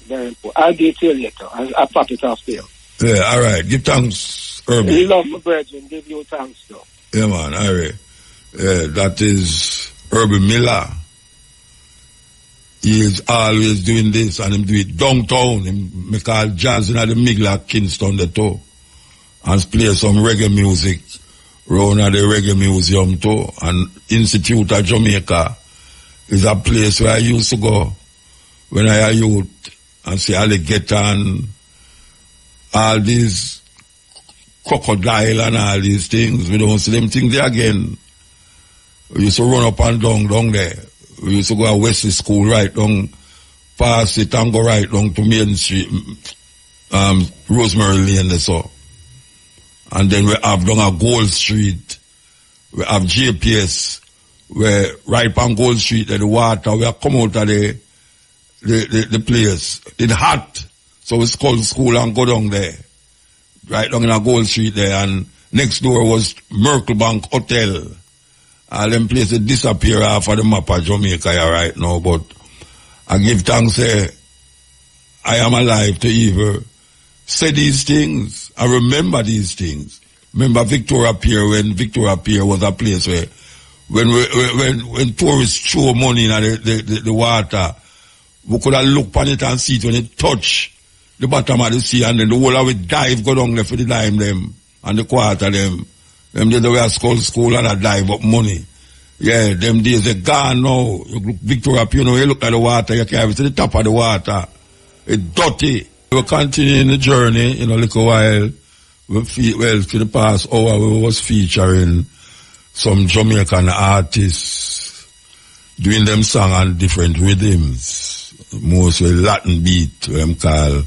Very important. I'll get to you later. I'll pop it off there. Yeah, all right. Give thanks, Herbie. You love my brethren. Give you thanks, though. Yeah, man. All right. Yeah, that is Herbie Miller. He is always doing this, and him do it downtown. Him make all jazz in the middle of Kingston, the too. And play some reggae music around at the Reggae Museum too. And Institute of Jamaica is a place where I used to go when I was youth and see all the ghetto and all these crocodile and all these things. We don't see them things there again. We used to run up and down there. We used to go to Wesley School right down past it and go right down to Main Street, Rosemary Lane, so. And then we have down a Gold Street. We have JPS, where right on Gold Street, the water, we have come out of the place. It's hot. So we call school and go down there. Right down in a Gold Street there. And next door was Merkelbank Hotel. All them places disappear off of the map of Jamaica right now. But I give thanks, I am alive to even say these things. I remember these things. Remember Victoria Pier, when Victoria Pier was a place where when tourists throw money in the water, we could have looked on it and see it when it touch the bottom of the sea, and then the whole of it dive go down there for the dime them and the quarter them. Them days they were school and a dive up money. Yeah, them days they gone now. You look Victoria Pier, you look at the water, you can't see the top of the water. It's dirty. We're continuing the journey in a little while. For the past hour, we was featuring some Jamaican artists doing them song on different rhythms. Mostly Latin beat, what them call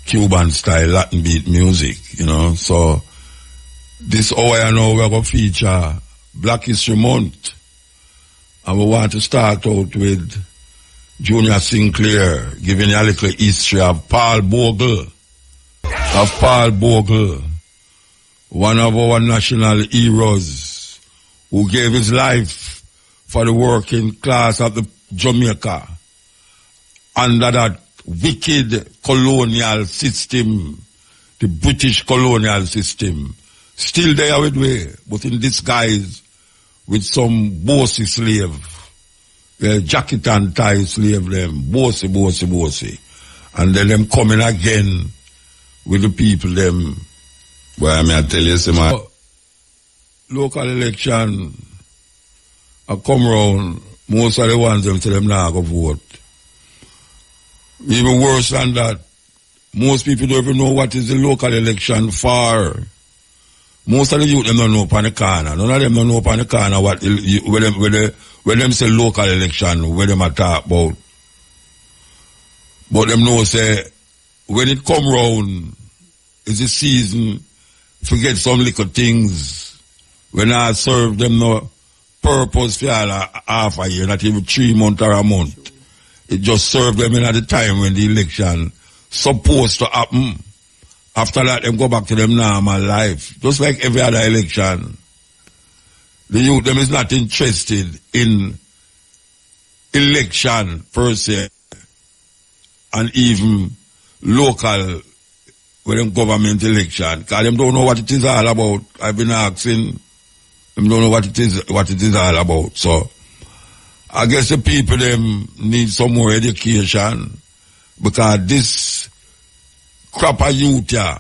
Cuban style Latin beat music, you know. So this hour now we're going to feature Black History Month. And we want to start out with Junior Sinclair, giving you a little history of Paul Bogle. One of our national heroes who gave his life for the working class of the Jamaica under that wicked colonial system, the British colonial system. Still there with we, but in disguise with some bossy slave. Jacket and tie slave them, bossy. And then them coming again with the people them. Well, I mean, I tell you, man. Local election, I come round, most of the ones them say them now go vote. Even worse than that, most people don't even know what is the local election for. Most of the youth them don't know upon the corner. None of them don't know upon the corner when them say local election, where them are talk about. But them know say, when it come round, it's a season, forget some little things. When I serve them no purpose for all half a year, not even 3 months or a month. It just served them in at the time when the election supposed to happen. After that, them go back to them normal life. Just like every other election. The youth, them is not interested in election per se, and even local with them government election. Because them don't know what it is all about. I've been asking, them don't know what it is all about. So, I guess the people them need some more education, because this crop of youth here,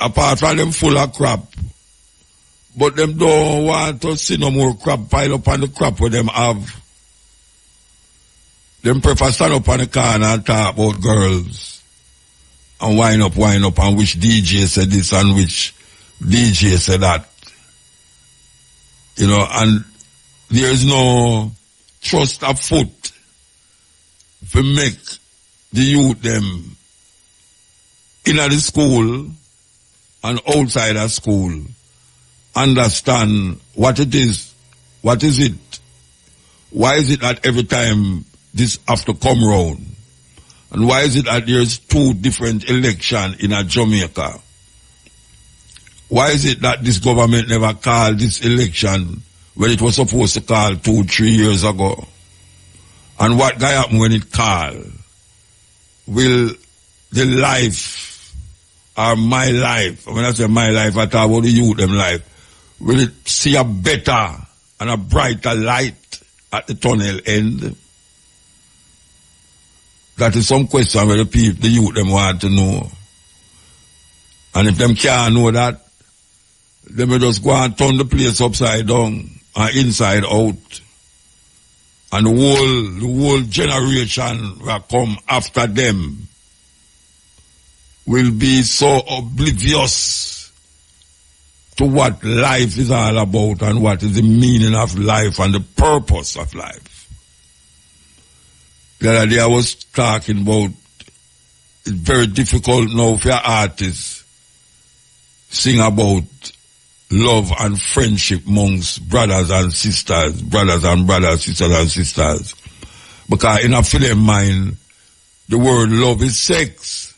apart from them full of crap, but them don't want to see no more crap pile up on the crap where them have. Them prefer stand up on the corner and talk about girls and wind up and which DJ said this and which DJ said that. You know, and there is no trust afoot to make the youth them in the school and outside of school understand what it is. What is it? Why is it that every time this have to come round? And why is it that there's 2 different elections in a Jamaica? Why is it that this government never called this election when it was supposed to call 2-3 years ago? And what guy happen when it call? Will the life or my life, when I say my life, I talk about the youth them life, will it see a better and a brighter light at the tunnel end? That is some question where the people, the youth them want to know. And if them can't know that, they may just go and turn the place upside down and inside out. And the whole generation will come after them will be so oblivious to what life is all about and what is the meaning of life and the purpose of life. The other day I was talking about it's very difficult now for artists sing about love and friendship amongst brothers and sisters, sisters and sisters. Because in a film mind, the word love is sex.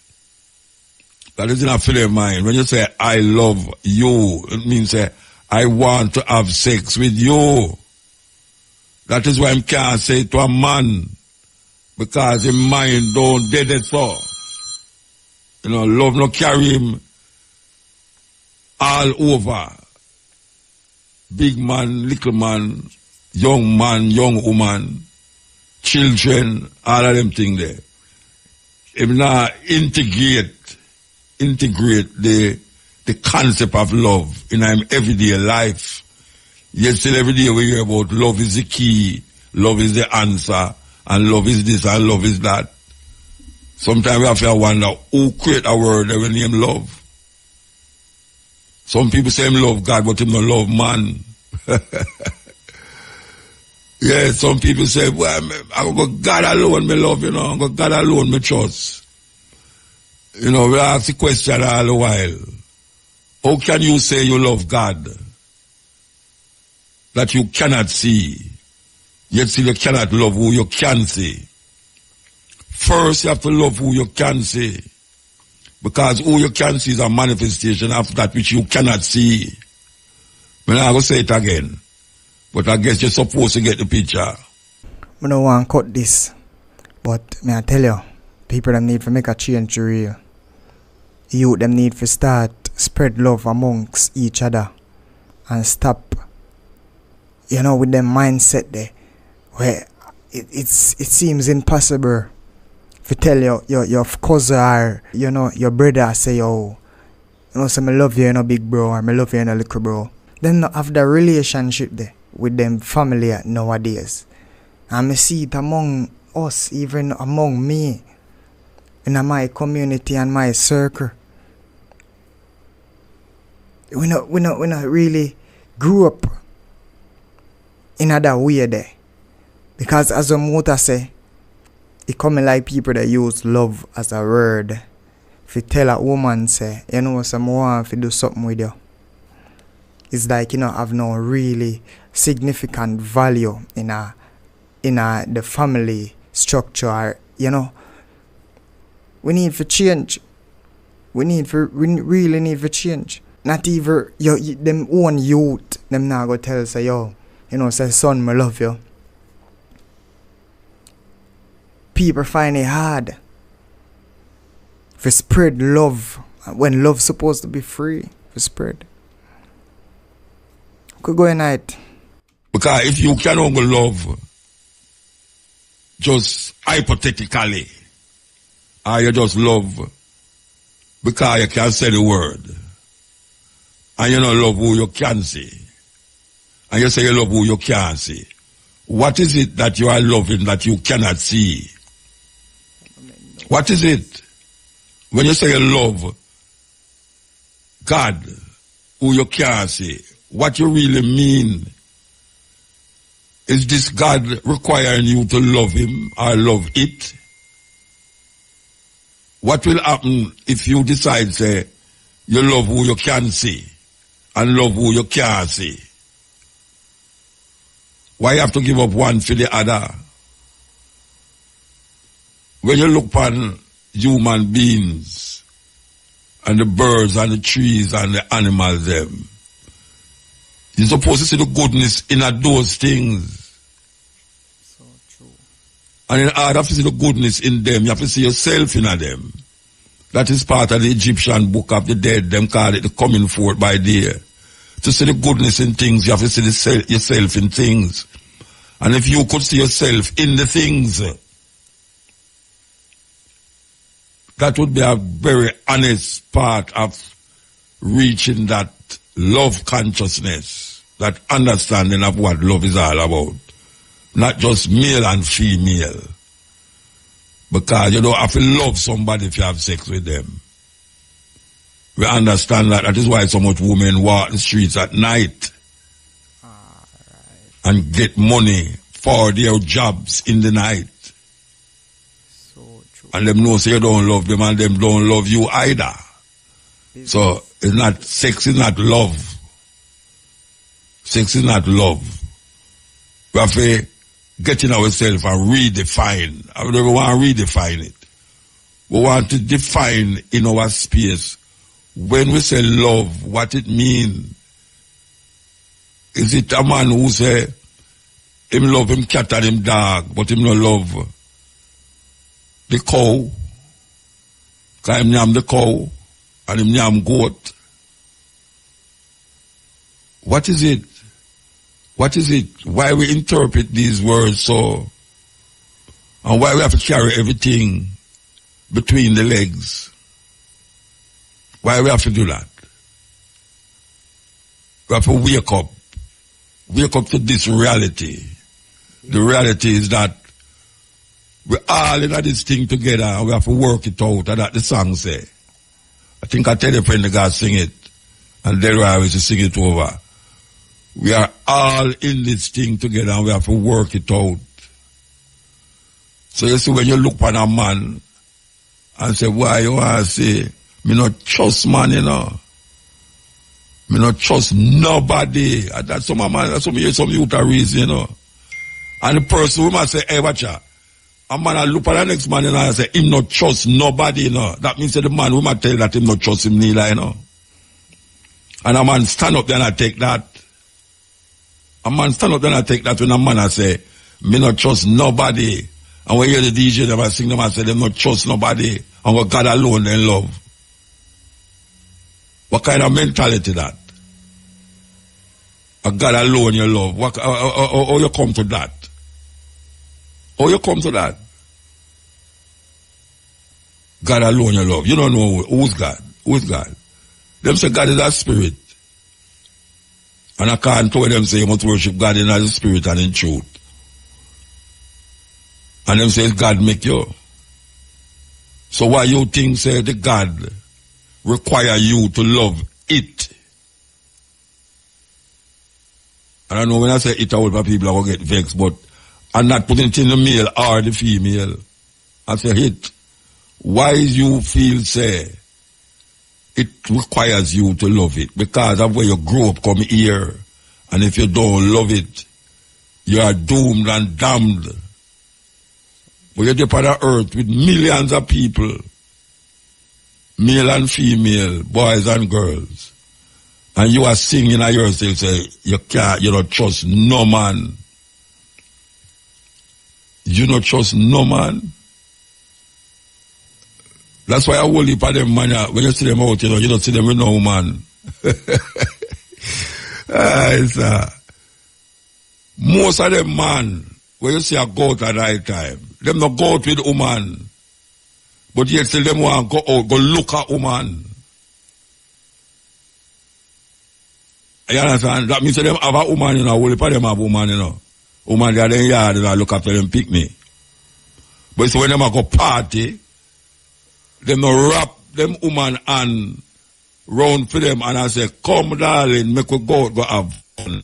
That is in a film mind. When you say, I love you, it means I want to have sex with you. That is why I can't say to a man, because his mind don't dead it so. You know, love no carry him all over. Big man, little man, young woman, children, all of them things there. If not integrate the concept of love in our everyday life. Yet still every day we hear about love is the key, love is the answer, and love is this and love is that. Sometimes we have to wonder who create a word that we name love. Some people say him love God, but him don't love man. Yeah, some people say, well, I go God alone me love, you know, I go God alone me trust. You know, we ask the question all the while. How can you say you love God that you cannot see, yet still you cannot love who you can see? First, you have to love who you can see. Because who you can see is a manifestation of that which you cannot see. I'm not going to say it again. But I guess you're supposed to get the picture. I don't want to cut this. But may I tell you, people them need to make a change to real. Youth them need to start spread love amongst each other. And stop, you know, with them mindset there. Where it seems impossible to tell your cousin or, you know, your brother say, yo, you know, say, I love you, you know, big bro, or I love you, you know, little bro. Then not have the relationship there with them family nowadays. And I see it among us, even among me, in my community and my circle. We not really grew up in that way there. Because as a Muta say, it coming like people that use love as a word. If you tell a woman say, you know, some want to do something with you, is like, you know, have no really significant value in the family structure, you know. We need for change. We really need for change. Not even them own youth, them now go tell say, yo, you know, say, son, I love you. People find it hard to spread love when love's supposed to be free to spread. Could go in night. Because if you can only love just hypothetically, or you just love because you can say the word, and you don't love who you can see, and you say you love who you can't see, what is it that you are loving that you cannot see? What is it? When you say you love God, who you can't see, what you really mean? Is this God requiring you to love him or love it? What will happen if you decide, say, you love who you can see and love who you can't see? Why you have to give up one for the other? When you look upon human beings and the birds and the trees and the animals, them, you're supposed to see the goodness in those things. So true. And in order to see the goodness in them, you have to see yourself in them. That is part of the Egyptian book of the dead. Them call it the coming forth by day. To see the goodness in things, you have to see yourself in things. And if you could see yourself in the things, that would be a very honest part of reaching that love consciousness, that understanding of what love is all about. Not just male and female. Because you don't have to love somebody if you have sex with them. We understand that. That is why so much women walk the streets at night and get money for their jobs in the night. So true. And them know say you don't love them and them don't love you either. So it's not, sex is not love. Sex is not love. We have to get in ourselves and redefine. I don't want to redefine it. We want to define in our space when we say love, what it means. Is it a man who say him love him cat and him dog, but him not love the cow? Because him yam the cow and him yam goat. What is it? What is it? Why we interpret these words so? And why we have to carry everything between the legs? Why we have to do that? We have to wake up. Wake up to this reality. The reality is that we're all in this thing together and we have to work it out. And that the song say. I think I tell your friend the guy sing it. And then I was to sing it over. We are all in this thing together and we have to work it out. So you see when you look upon a man and say, why you want to say, me not trust man, you know. Me not trust nobody. And that's some man, that's some youth are reason, you know. And the person who must say, hey, watch out. A man I look at the next man you know, and say, him not trust nobody, you know. That means that the man who might tell that him not trust him neither, you know. And a man stand up there and I take that. A man stand up there and I take that when a man I say, me not trust nobody. And when you hear the DJ, them I sing them and say, them not trust nobody. And what God alone they love. What kind of mentality that? A God alone you love. How you come to that? How you come to that? God alone you love. You don't know who's God. Who is God? Them say God is a spirit. And I can't tell them say you must worship God in as a spirit and in truth. And them say God make you. So why you think say the God require you to love it? And I know when I say it, all people are going to get vexed, but I'm not putting it in the male or the female. I say it. Why you feel say it requires you to love it because of where you grow up, come here. And if you don't love it, you are doomed and damned. But you're there on the earth with millions of people, male and female, boys and girls. And you are singing at yourself, say, you don't trust no man. You don't trust no man. That's why I hold you for them man. When you see them out, you don't see them with no man. Most of them man, when you see a goat at night time, them not go out with woman. But yet still them want to go out, go look at woman. You understand? That means them have a woman, you know, only for them have woman, you know. Woman, they are in yard, and I look after them pick me. But so when them go party, them no wrap them woman and round for them, and I say, come darling, make we go have fun.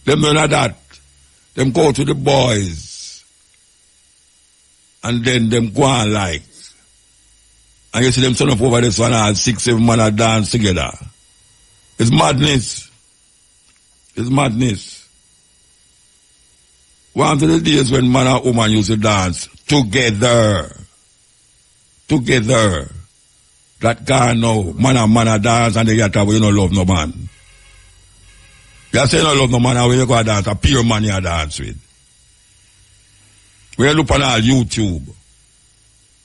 Them none of that. Them go to the boys, and then them go on like. And you see them turn up over this one and 6-7 man are dance together. It's madness. It's madness. One of the days when man and woman used to dance together. Together. That guy now, man and man dance and they get you don't love no man. You say you don't love no man and when you go dance, a pure man you dance with. When you look on all YouTube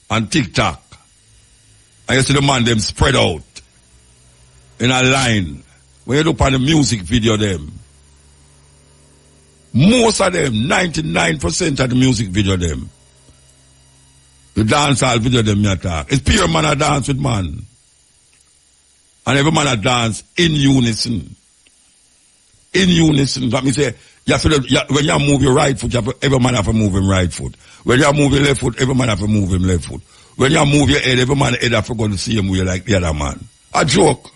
and TikTok, and you see the man them spread out in a line. When you look on the music video them, most of them, 99% of the music video them, the dancehall video them you talk. It's pure man a dance with man. And every man a dance in unison. In unison. That means say, when you move your right foot, every man have to move him right foot. When you move your left foot, every man have to move him left foot. When you move your head, every man head have to go to see him way like the other man. A joke.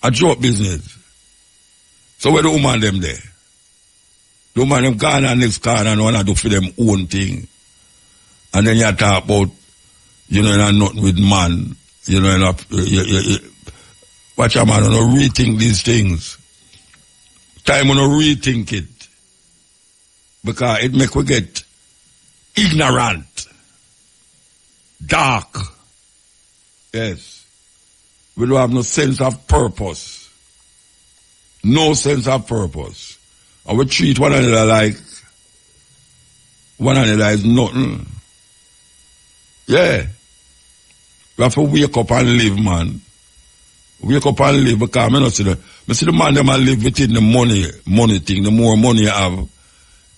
A joke business. So where the woman them there? The woman them gone and next corner and wanna do for them own thing. And then you talk about, you know, you're not with man. You know, watch a man, you know, rethink these things. Time you know, rethink it. Because it make we get ignorant. Dark. Yes. We don't have no sense of purpose. No sense of purpose. And we treat one another like one another is nothing. Yeah. We have to wake up and live, man. Wake up and live because I see the man them live within the money thing. The more money you have,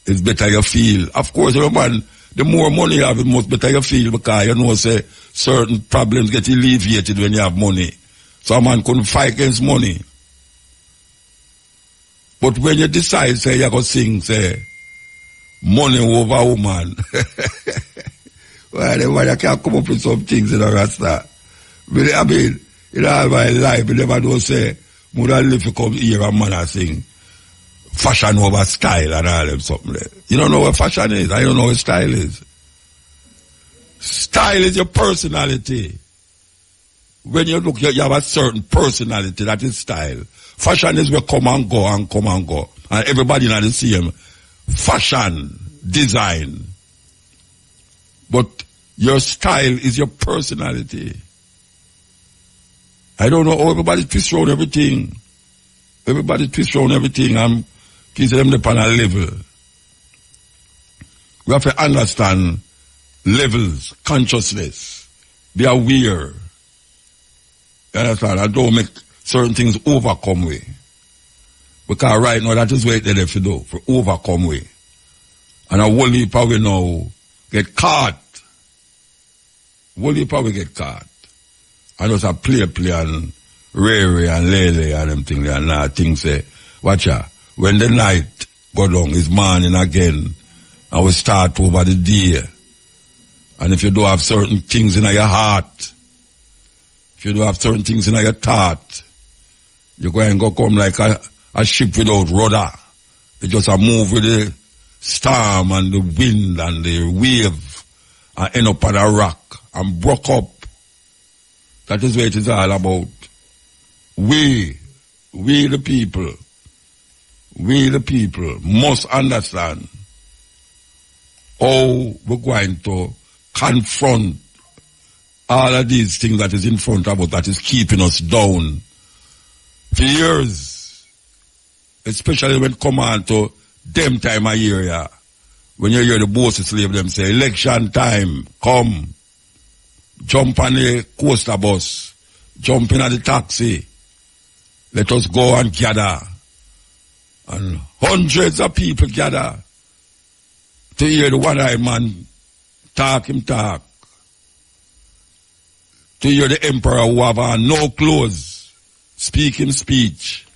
it's better you feel. Of course, man, the more money you have, the most better you feel because you know say certain problems get alleviated when you have money. So a man couldn't fight against money. But when you decide, say, you're going to sing, say, money over woman. Well, I can't come up with some things in a rasta. But I mean, in all my life, I never do say, mother live to come here and man I sing fashion over style and all them something there. You don't know what fashion is. I don't know what style is. Style is your personality. When you look, you have a certain personality, that is style. Fashion is where come and go and come and go. And everybody not the same. Fashion, design. But your style is your personality. I don't know how everybody twists around everything. Everybody twists around everything and keeps them upon a level. We have to understand levels, consciousness. Be aware. You understand? And don't make certain things overcome way. Because right now that is what they have to do, for overcome way. And a whole heap of we now get caught. Whole heap of we get caught. And just a play and Ray and Lele and them things and now things say, watch out, when the night go down, it's morning again, and we start over the day. And if you do have certain things in your heart, if you do have certain things in your thought, you're going to go come like a ship without rudder. You just a move with the storm and the wind and the wave and end up on a rock and broke up. That is what it is all about. We the people must understand how we're going to confront all of these things that is in front of us, that is keeping us down for years. Especially when it come on to them time of year, yeah. When you hear the bossy slave them say, election time, come, jump on the coaster bus, jump in at the taxi, let us go and gather. And hundreds of people gather to hear the one-eyed man talk him talk. To hear the emperor who have on no clothes speak him speech.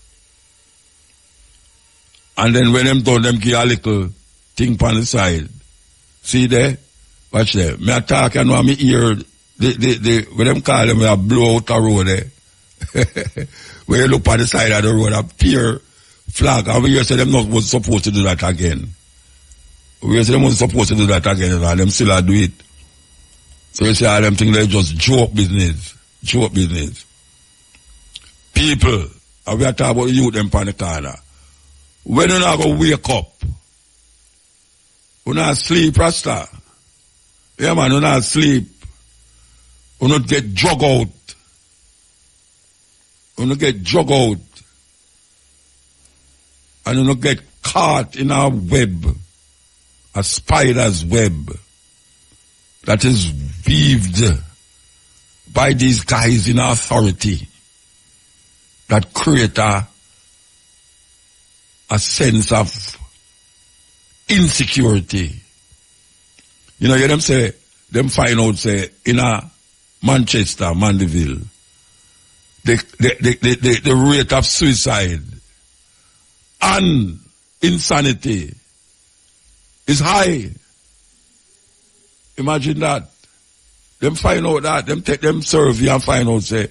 And then when them done, them give a little thing on the side. See there? Watch there. Me a talk and me hear when them call them, I blow out the road there. When you look on the side of the road, appear flag, and we hear say them not was supposed to do that again. We hear say them was supposed to do that again, and them still do it. So you say all them things, they just joke business. People, and we are talking about youth them on the corner. When you not go wake up, you not sleep, Rasta. Yeah man, you not sleep. You not get drug out. You not get drug out. And you not get caught in a web, a spider's web that is weaved by these guys in authority that create a sense of insecurity. You know, them say, them find out, say, in a Manchester, Mandeville, the rate of suicide and insanity is high. Imagine that. Them find out that, them take them survey and find out, say,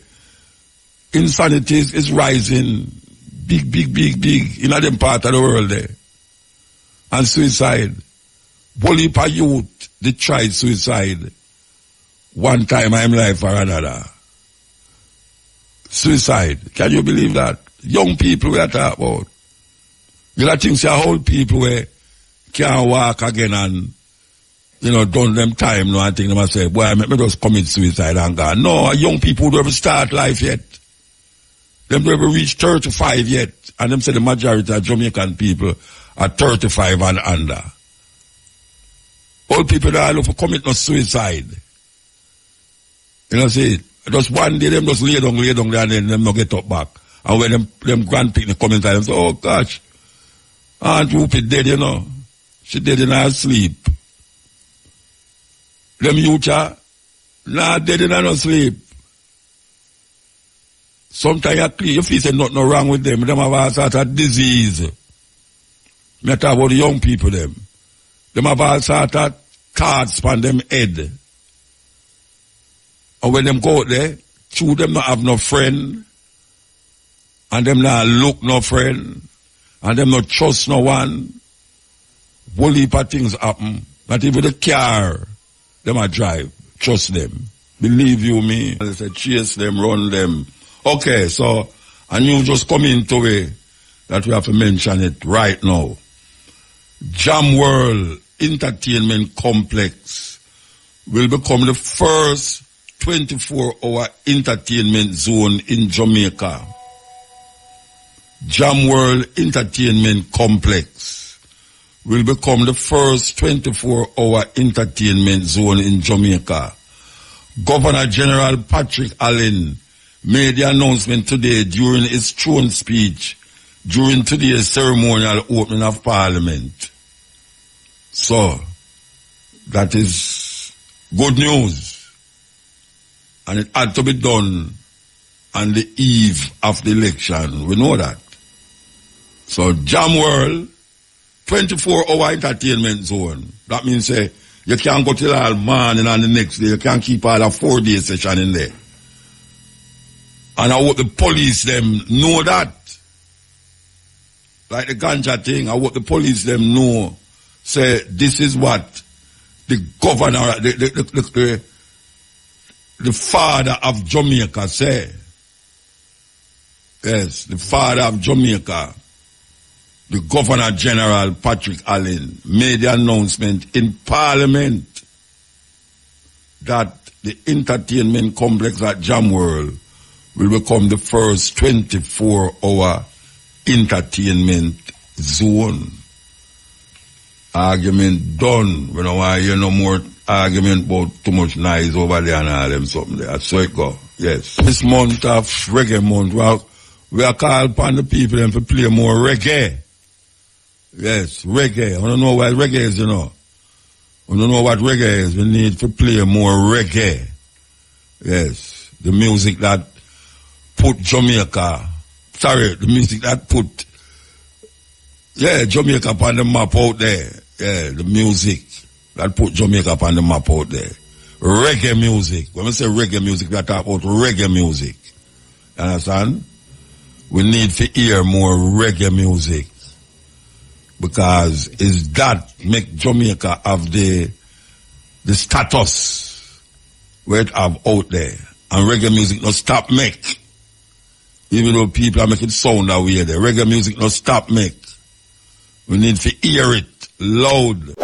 insanity is rising big in them part of the world there. And suicide. Bully per youth, they tried suicide one time in life or another. Suicide. Can you believe that? Young people we are talking about. You know, things say old people where can't walk again and, you know, done them time, no, and think them and say, boy, I me just commit suicide and go. No, young people don't ever start life yet. Them don't ever reach 35 yet. And them say the majority of Jamaican people are 35 and under. Old people that look for commit no suicide. You know, see, just one day them just lay down there and then them no get up back. And when them grandparents come inside, them say, oh gosh, Aunt Whoopi dead, you know. She dead in her sleep. Them youth are not dead in her sleep. Sometimes you feel say nothing wrong with them. Them have all sort of disease. Me talk about the young people them. Them have all sort of cards on them head. And when them go out there, two them not have no friend. And them not look no friend. And them not trust no one. Whole heap of things happen. Not even the car them a drive. Trust them. Believe you me. They say chase them, run them. Okay, so, and you just come into it that we have to mention it right now. Jam World Entertainment Complex will become the first 24-hour entertainment zone in Jamaica. Jam World Entertainment Complex will become the first 24-hour entertainment zone in Jamaica. Governor General Patrick Allen made the announcement today during his throne speech during today's ceremonial opening of Parliament. So, that is good news. And it had to be done on the eve of the election. We know that. So, Jam World, 24-hour entertainment zone. That means you can't go till all morning and the next day. You can't keep all a 4-day session in there. And I hope the police them know that. Like the ganja thing, I hope the police them know. Say, this is what the governor, the father of Jamaica say. Yes, the father of Jamaica, the Governor General Patrick Allen, made the announcement in Parliament that the entertainment complex at Jam World will become the first 24-hour entertainment zone. Argument done. We don't want to hear no more argument about too much noise over there and all them something there. So it go. Yes. This month of reggae month, we are called upon the people to play more reggae. Yes, reggae. I don't know what reggae is, you know. I don't know what reggae is. We need to play more reggae. Yes. The music that put Jamaica, the music that put, Jamaica upon the map out there. Yeah, the music that put Jamaica upon the map out there. Reggae music. When we say reggae music, we are talking about reggae music. You understand? We need to hear more reggae music. Because it's that make Jamaica have the status where it have out there. And reggae music no stop make. Even though people are making sound that way there. Reggae music no stop make. We need to hear it loud.